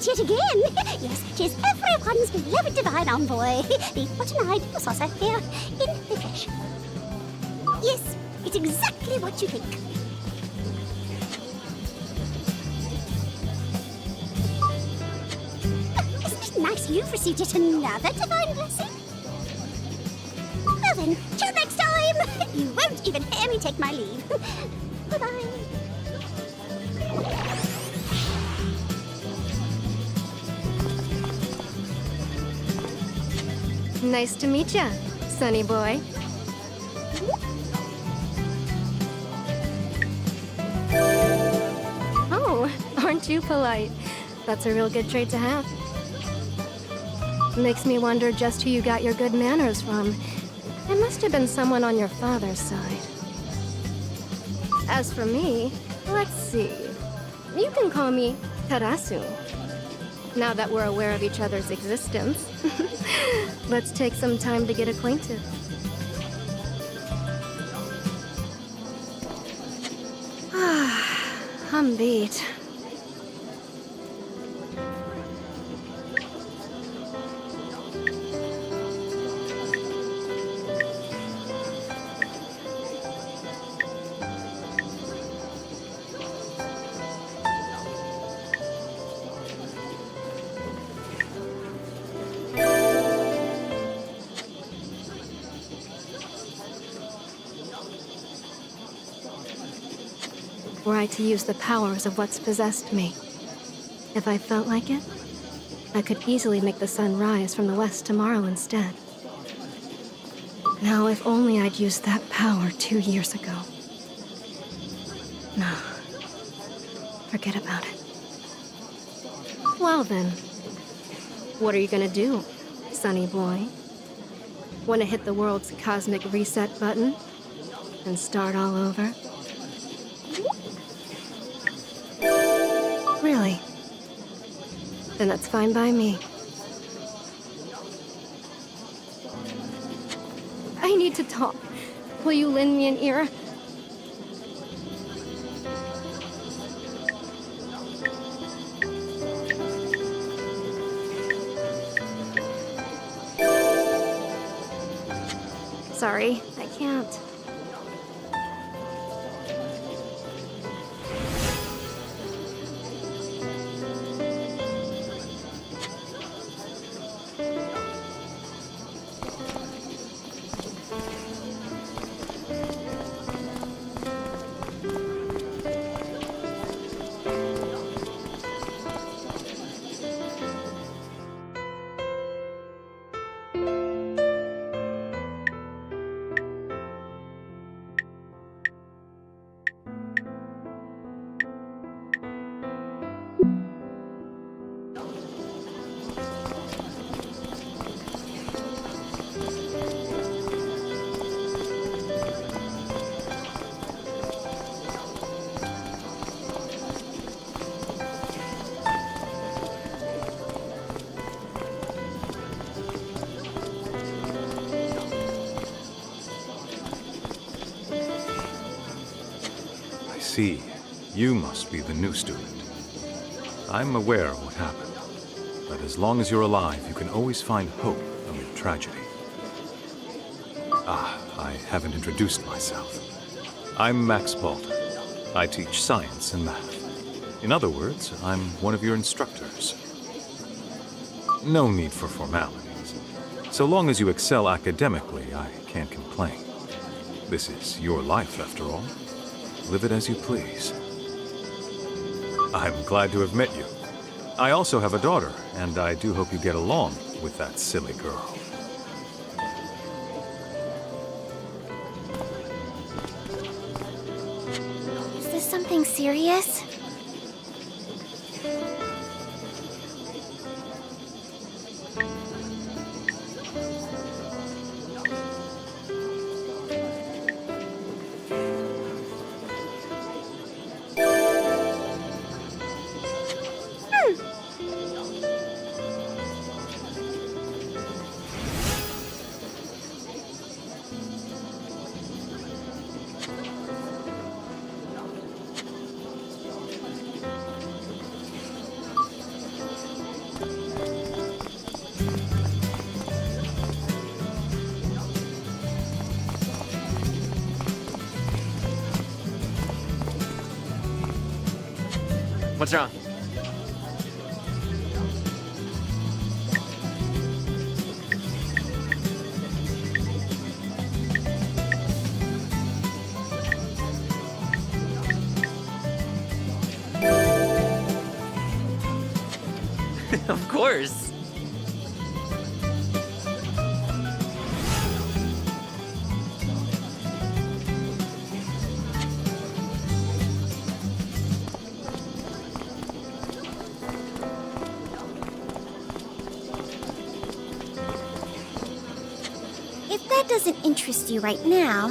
Yet again. Yes, 'tis everyone's beloved divine envoy, the button-eyed saucer here in the flesh. Yes, it's exactly what you think. Isn't it nice you've received yet another divine blessing? Well then, till next time! You won't even hear me take my leave. Bye-bye. Nice to meet ya, Sonny boy. Oh, aren't you polite? That's a real good trait to have. Makes me wonder just who you got your good manners from. It must have been someone on your father's side. As for me, let's see. You can call me Tarasu. Now that we're aware of each other's existence, let's take some time to get acquainted. I'm beat. Were I to use the powers of what's possessed me, if I felt like it, I could easily make the sun rise from the west tomorrow instead. Now, if only I'd used that power 2 years ago. No. Forget about it. Well then, what are you gonna do, Sonny boy? Wanna hit the world's cosmic reset button and start all over? Really? Then that's fine by me. I need to talk. Will you lend me an ear? Sorry, I can't. See, you must be the new student. I'm aware of what happened, but as long as you're alive, you can always find hope amid tragedy. I haven't introduced myself. I'm Max Balder. I teach science and math. In other words, I'm one of your instructors. No need for formalities. So long as you excel academically, I can't complain. This is your life, after all. Live it as you please. I'm glad to have met you. I also have a daughter, and I do hope you get along with that silly girl. Is this something serious? What's wrong? Of course. If that doesn't interest you right now,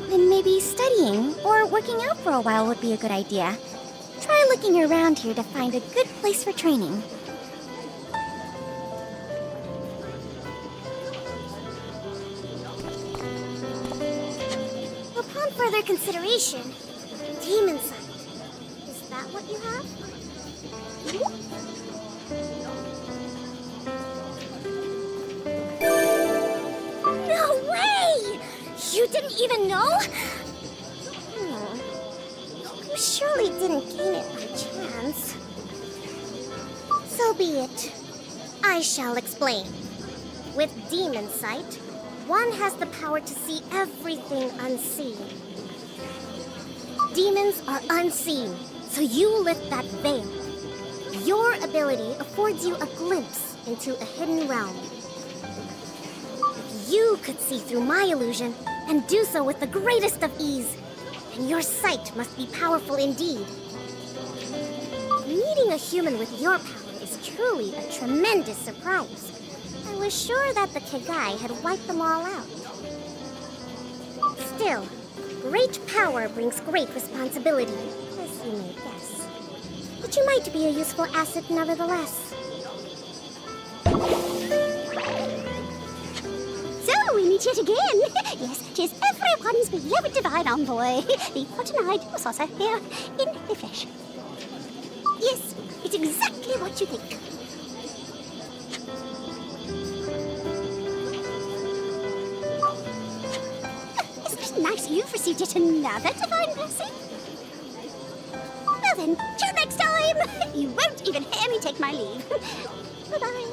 then maybe studying or working out for a while would be a good idea. Try looking around here to find a good place for training. Upon further consideration, demon sight. Is that what you have? No way! You didn't even know? You surely didn't gain it by chance. So be it. I shall explain. With demon sight, one has the power to see everything unseen. Demons are unseen, so you lift that veil. Your ability affords you a glimpse into a hidden realm. If you could see through my illusion, and do so with the greatest of ease, then your sight must be powerful indeed. Meeting a human with your power is truly a tremendous surprise. I was sure that the Kegai had wiped them all out. Still, great power brings great responsibility, as you may guess. But you might be a useful asset nevertheless. So, we meet yet again. Yes, 'tis everyone's beloved divine envoy, the hot-eyed saucer here in the flesh. Yes, it's exactly what you think. Isn't it nice you've received yet another divine blessing? Well then, till next time! You won't even hear me take my leave. Bye-bye.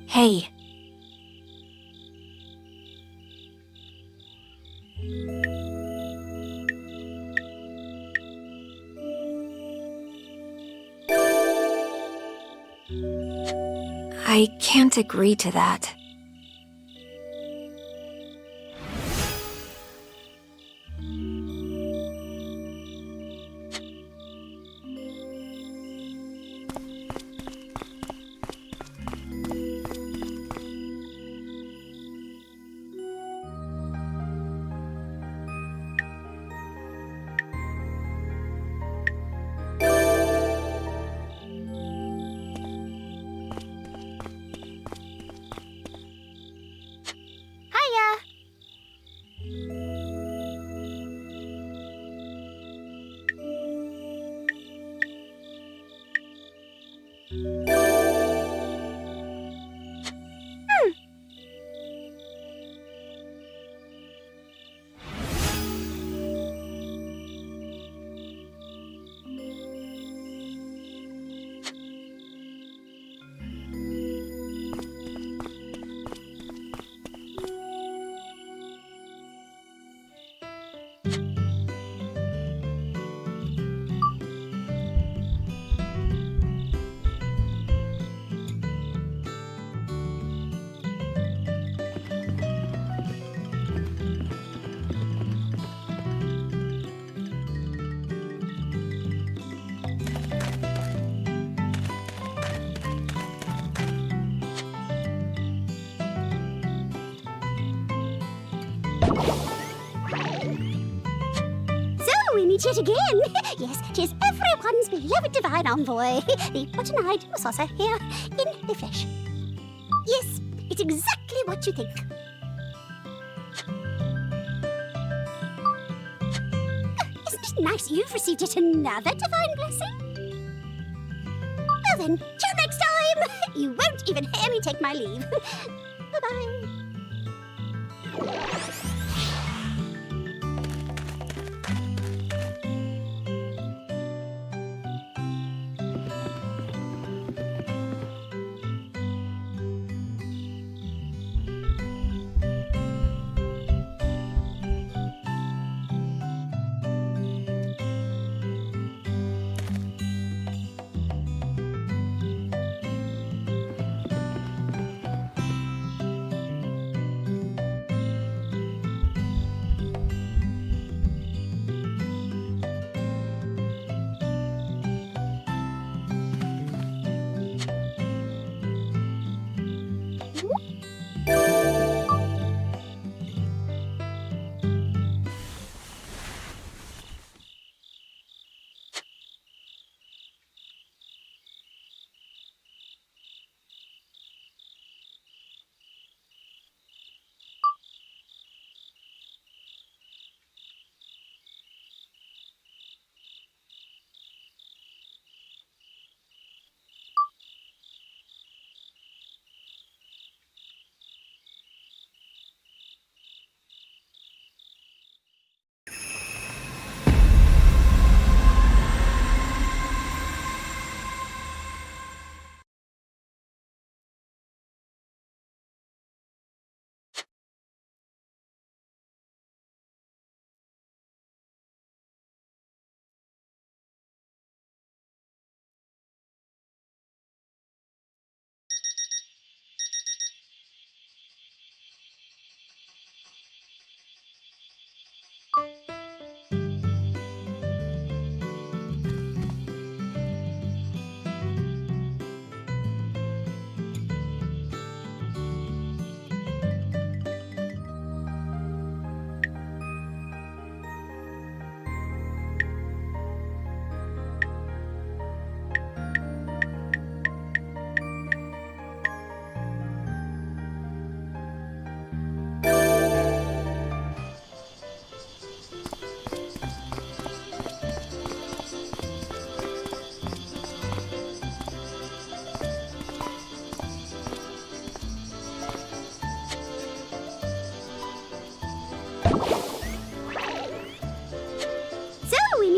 Hey. I can't agree to that. So we meet yet again. Yes, 'tis everyone's beloved divine envoy, the button-eyed saucer here in the flesh. Yes, it's exactly what you think. Isn't it nice you've received yet another divine blessing? Well then, till next time! You won't even hear me take my leave. Bye-bye.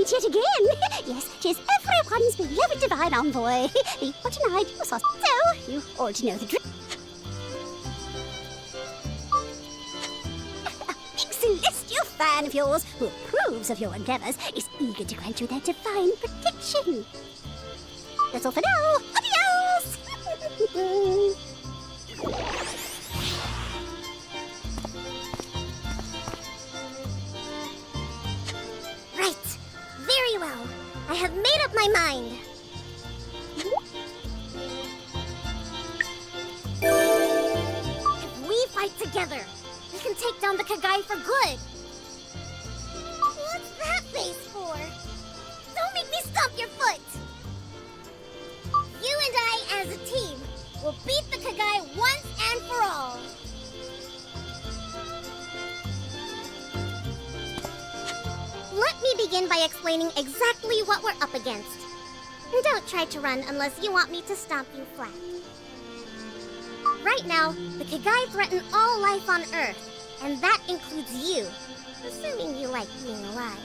Yet again. Yes, 'tis everyone's beloved divine envoy, the button-eyed saucer. So, you already know the drill. A big celestial fan of yours, who approves of your endeavors, is eager to grant you their divine protection. That's all for now. Adios! I have made up my mind. If we fight together, we can take down the Kagai for good. What's that face for? Don't make me stomp your foot. You and I, as a team, will beat the Kagai once and for all. Let me begin by explaining exactly what we're up against. Don't try to run unless you want me to stomp you flat. Right now, the Kegai threaten all life on Earth, and that includes you, assuming you like being alive.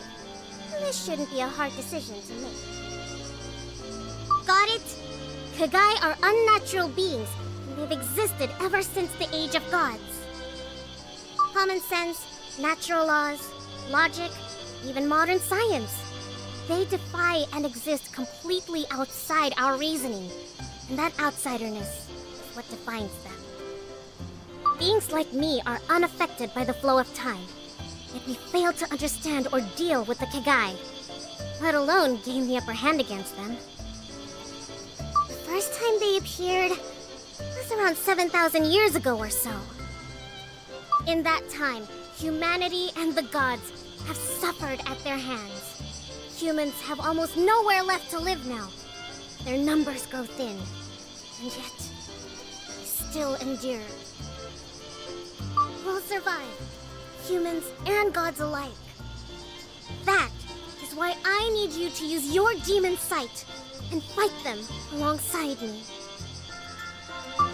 This shouldn't be a hard decision to make. Got it? Kegai are unnatural beings, and they've existed ever since the Age of Gods. Common sense, natural laws, logic, even modern science. They defy and exist completely outside our reasoning, and that outsiderness is what defines them. Beings like me are unaffected by the flow of time, yet we fail to understand or deal with the Kegai, let alone gain the upper hand against them. The first time they appeared was around 7,000 years ago or so. In that time, Humanity and the gods have suffered at their hands. Humans have almost nowhere left to live now. Their numbers grow thin, and yet they still endure. We'll survive, humans and gods alike. That is why I need you to use your demon sight and fight them alongside me.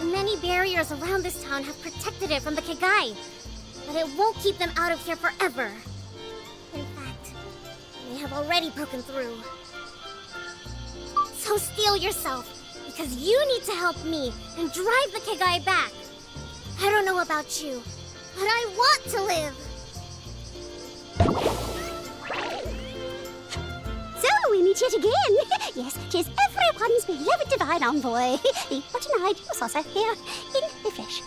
The many barriers around this town have protected it from the Kegai, but it won't keep them out of here forever. In fact, they have already broken through. So steel yourself, because you need to help me and drive the Kegai back. I don't know about you, but I want to live! So we meet yet again. Yes, 'tis everyone's beloved divine envoy, the button-eyed saucer here in the flesh.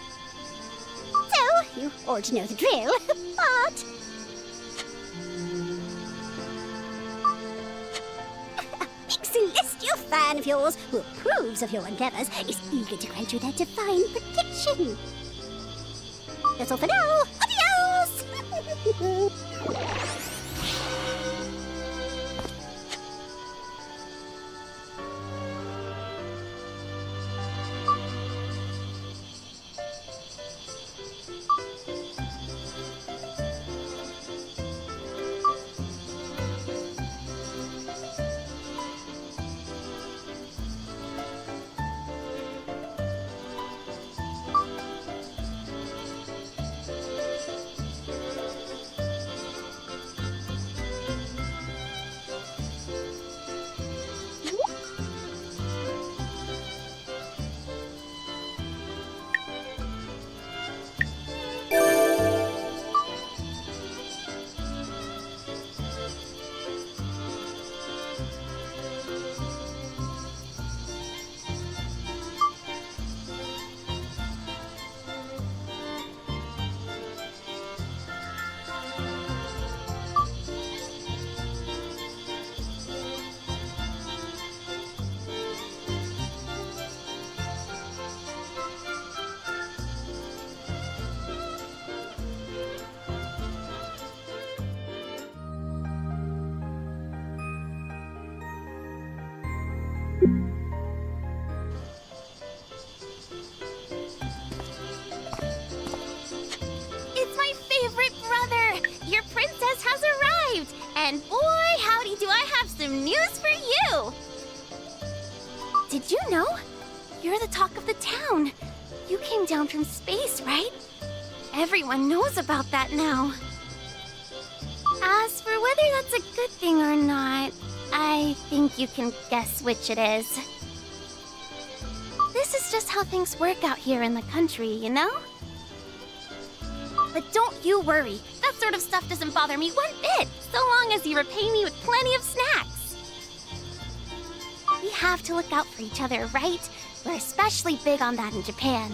So, you already know the drill, but... a big celestial fan of yours who approves of your endeavors is eager to grant you that divine protection. That's all for now. Adios! It's my favorite brother! Your princess has arrived! And boy, howdy do I have some news for you! Did you know? You're the talk of the town. You came down from space, right? Everyone knows about that now. As for whether that's a good thing or not, I think you can guess which it is. This is just how things work out here in the country, you know? But don't you worry. That sort of stuff doesn't bother me one bit, so long as you repay me with plenty of snacks. We have to look out for each other, right? We're especially big on that in Japan.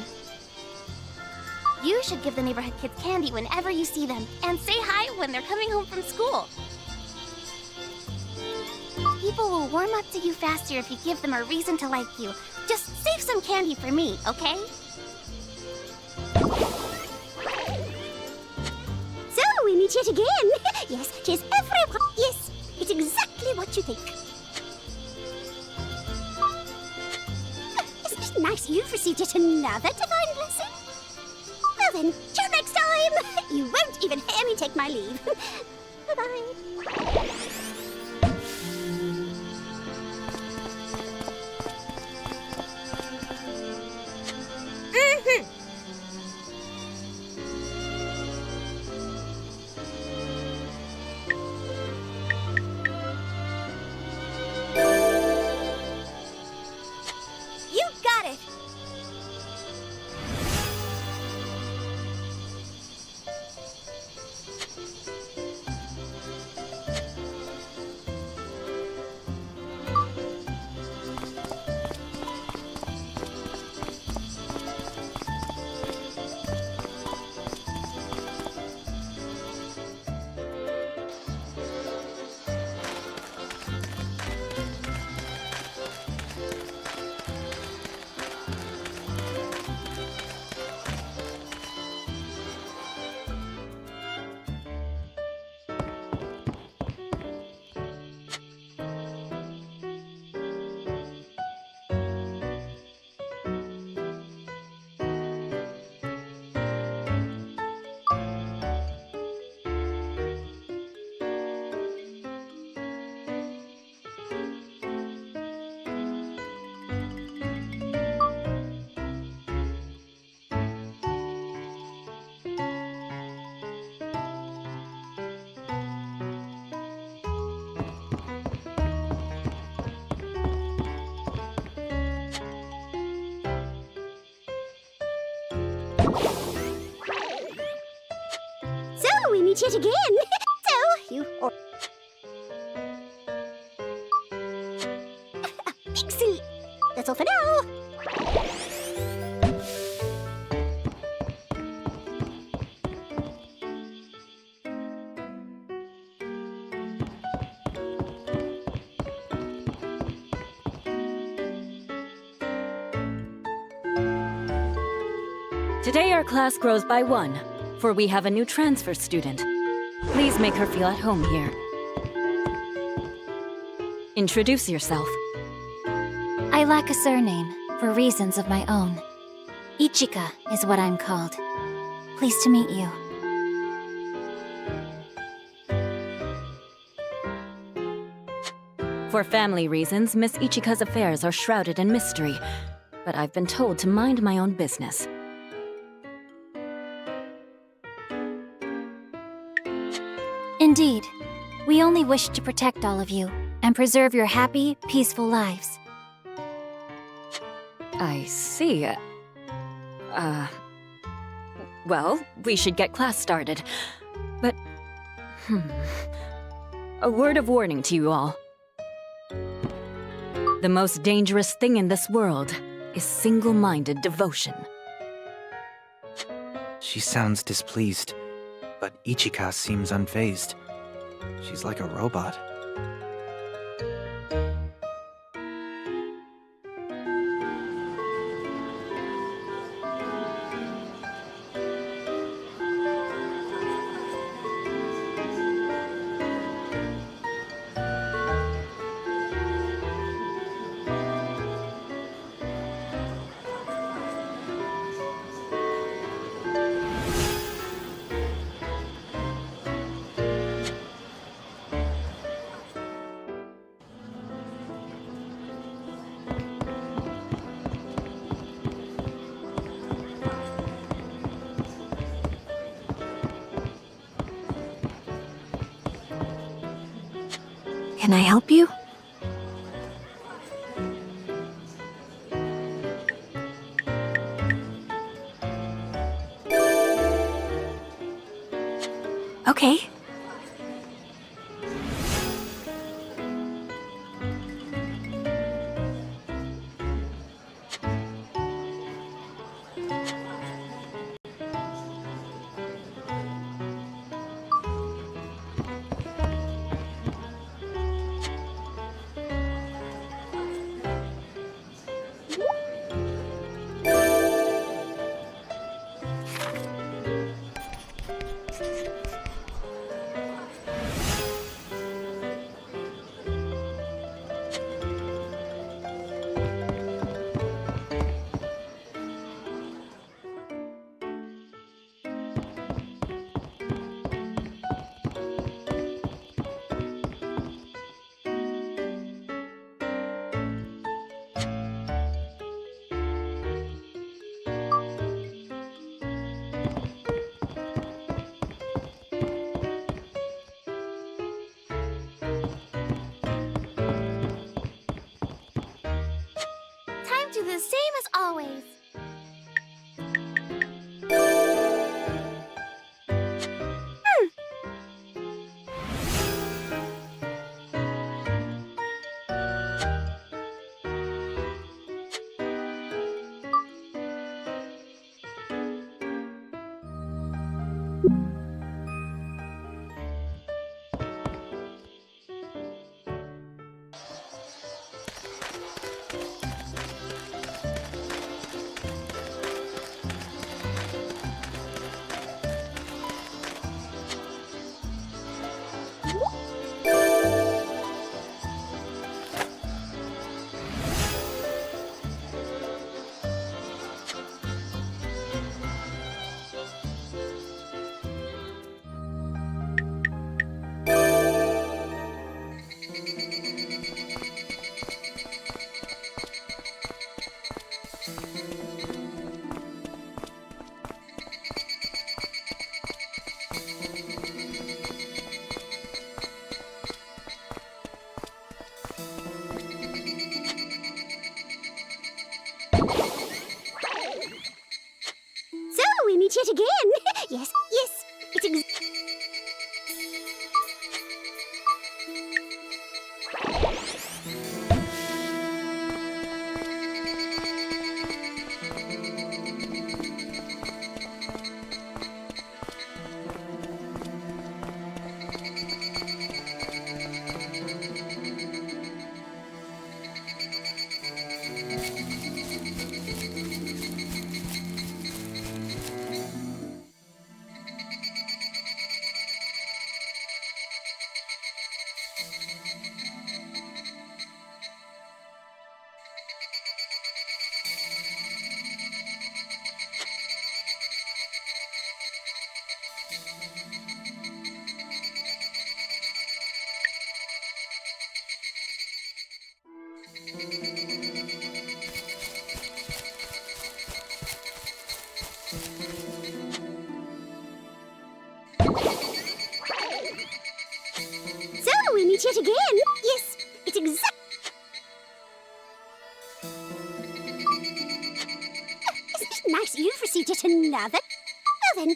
You should give the neighborhood kids candy whenever you see them, and say hi when they're coming home from school. People will warm up to you faster if you give them a reason to like you. Just save some candy for me, okay? So we meet yet again. Yes, 'tis everyone. Yes, it's exactly what you think. Isn't it nice you've received yet another divine blessing? Well then, till next time. You won't even hear me take my leave. Bye-bye. You got it! So, we meet yet again. So, you... Big sleep. That's all for now. Today our class grows by 1, for we have a new transfer student. Please make her feel at home here. Introduce yourself. I lack a surname, for reasons of my own. Ichika is what I'm called. Pleased to meet you. For family reasons, Miss Ichika's affairs are shrouded in mystery, but I've been told to mind my own business. Indeed. We only wish to protect all of you, and preserve your happy, peaceful lives. I see. Well, we should get class started. But, a word of warning to you all. The most dangerous thing in this world is single-minded devotion. She sounds displeased, but Ichika seems unfazed. She's like a robot. Can I help you? Okay. Do the same as always. Yes, yes, it's So we meet yet again. Yes, it's exact. Isn't it nice you've received yet another? Well then,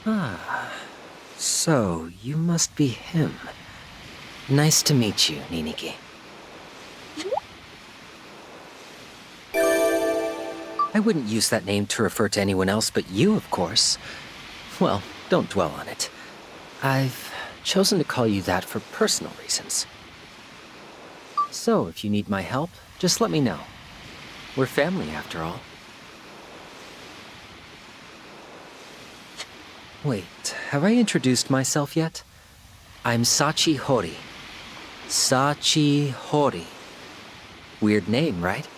Ah, so you must be him. Nice to meet you, Niniki. I wouldn't use that name to refer to anyone else but you, of course. Well, don't dwell on it. I've chosen to call you that for personal reasons. So, if you need my help, just let me know. We're family, after all. Wait, have I introduced myself yet? I'm Sachi Hori. Sachi Hori. Weird name, right?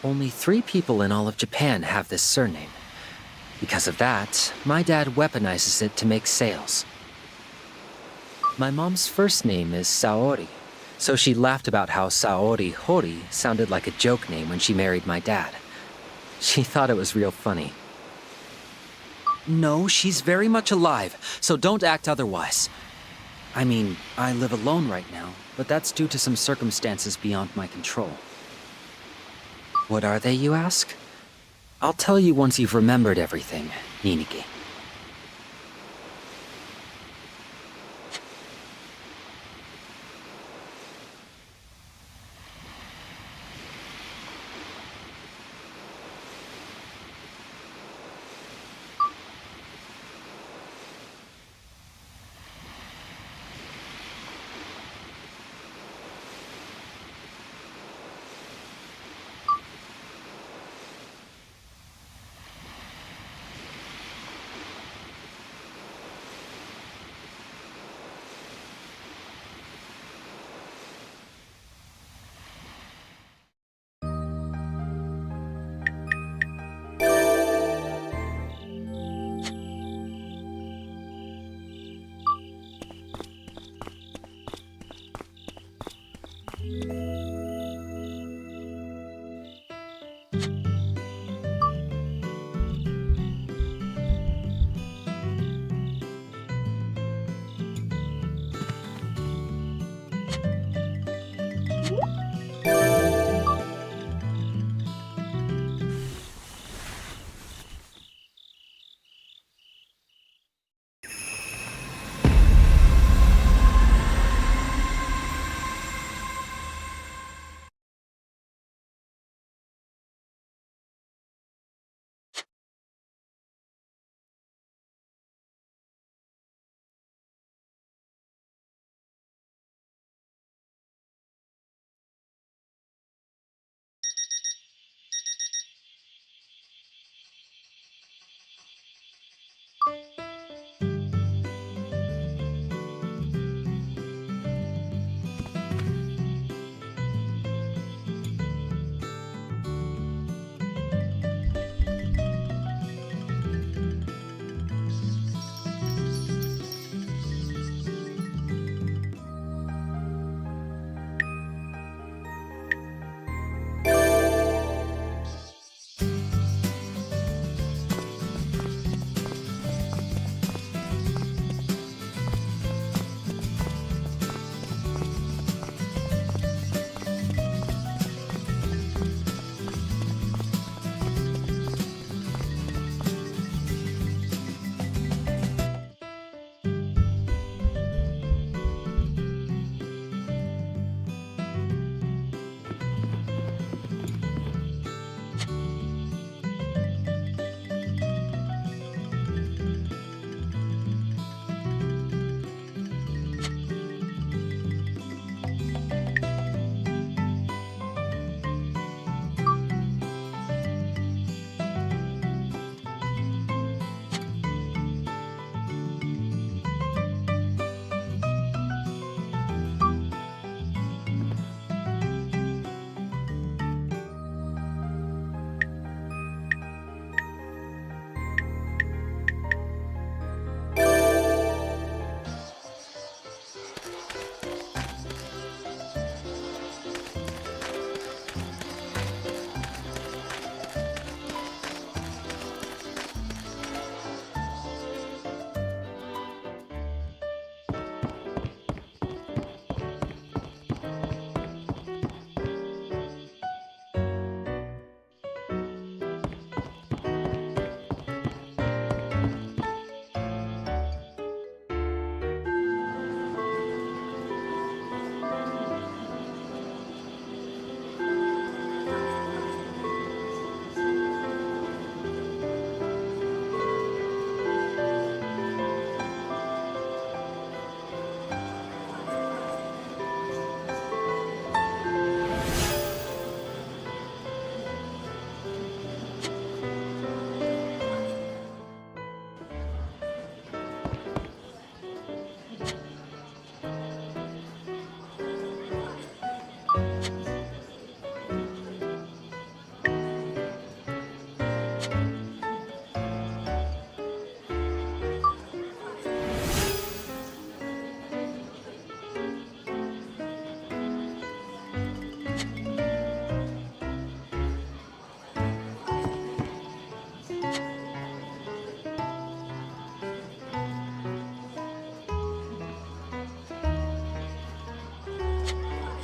Only 3 people in all of Japan have this surname. Because of that, my dad weaponizes it to make sales. My mom's first name is Saori, so she laughed about how Saori Hori sounded like a joke name when she married my dad. She thought it was real funny. No, she's very much alive, so don't act otherwise. I mean, I live alone right now, but that's due to some circumstances beyond my control. What are they, you ask? I'll tell you once you've remembered everything, Niniki.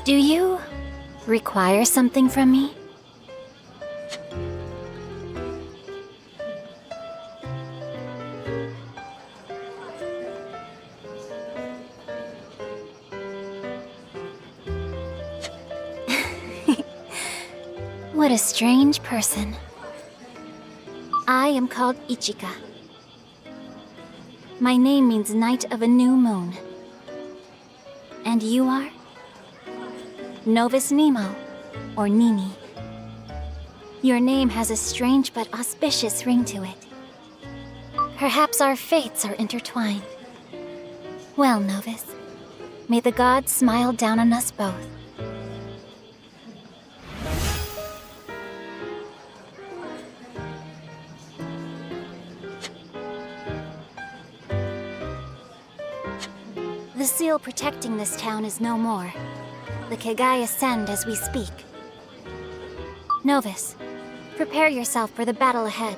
Do you require something from me? What a strange person. I am called Ichika. My name means Night of a New Moon. And you are? Novus Nemo, or Nini. Your name has a strange but auspicious ring to it. Perhaps our fates are intertwined. Well, Novus, may the gods smile down on us both. The seal protecting this town is no more. The Kegai ascend as we speak. Novus, prepare yourself for the battle ahead.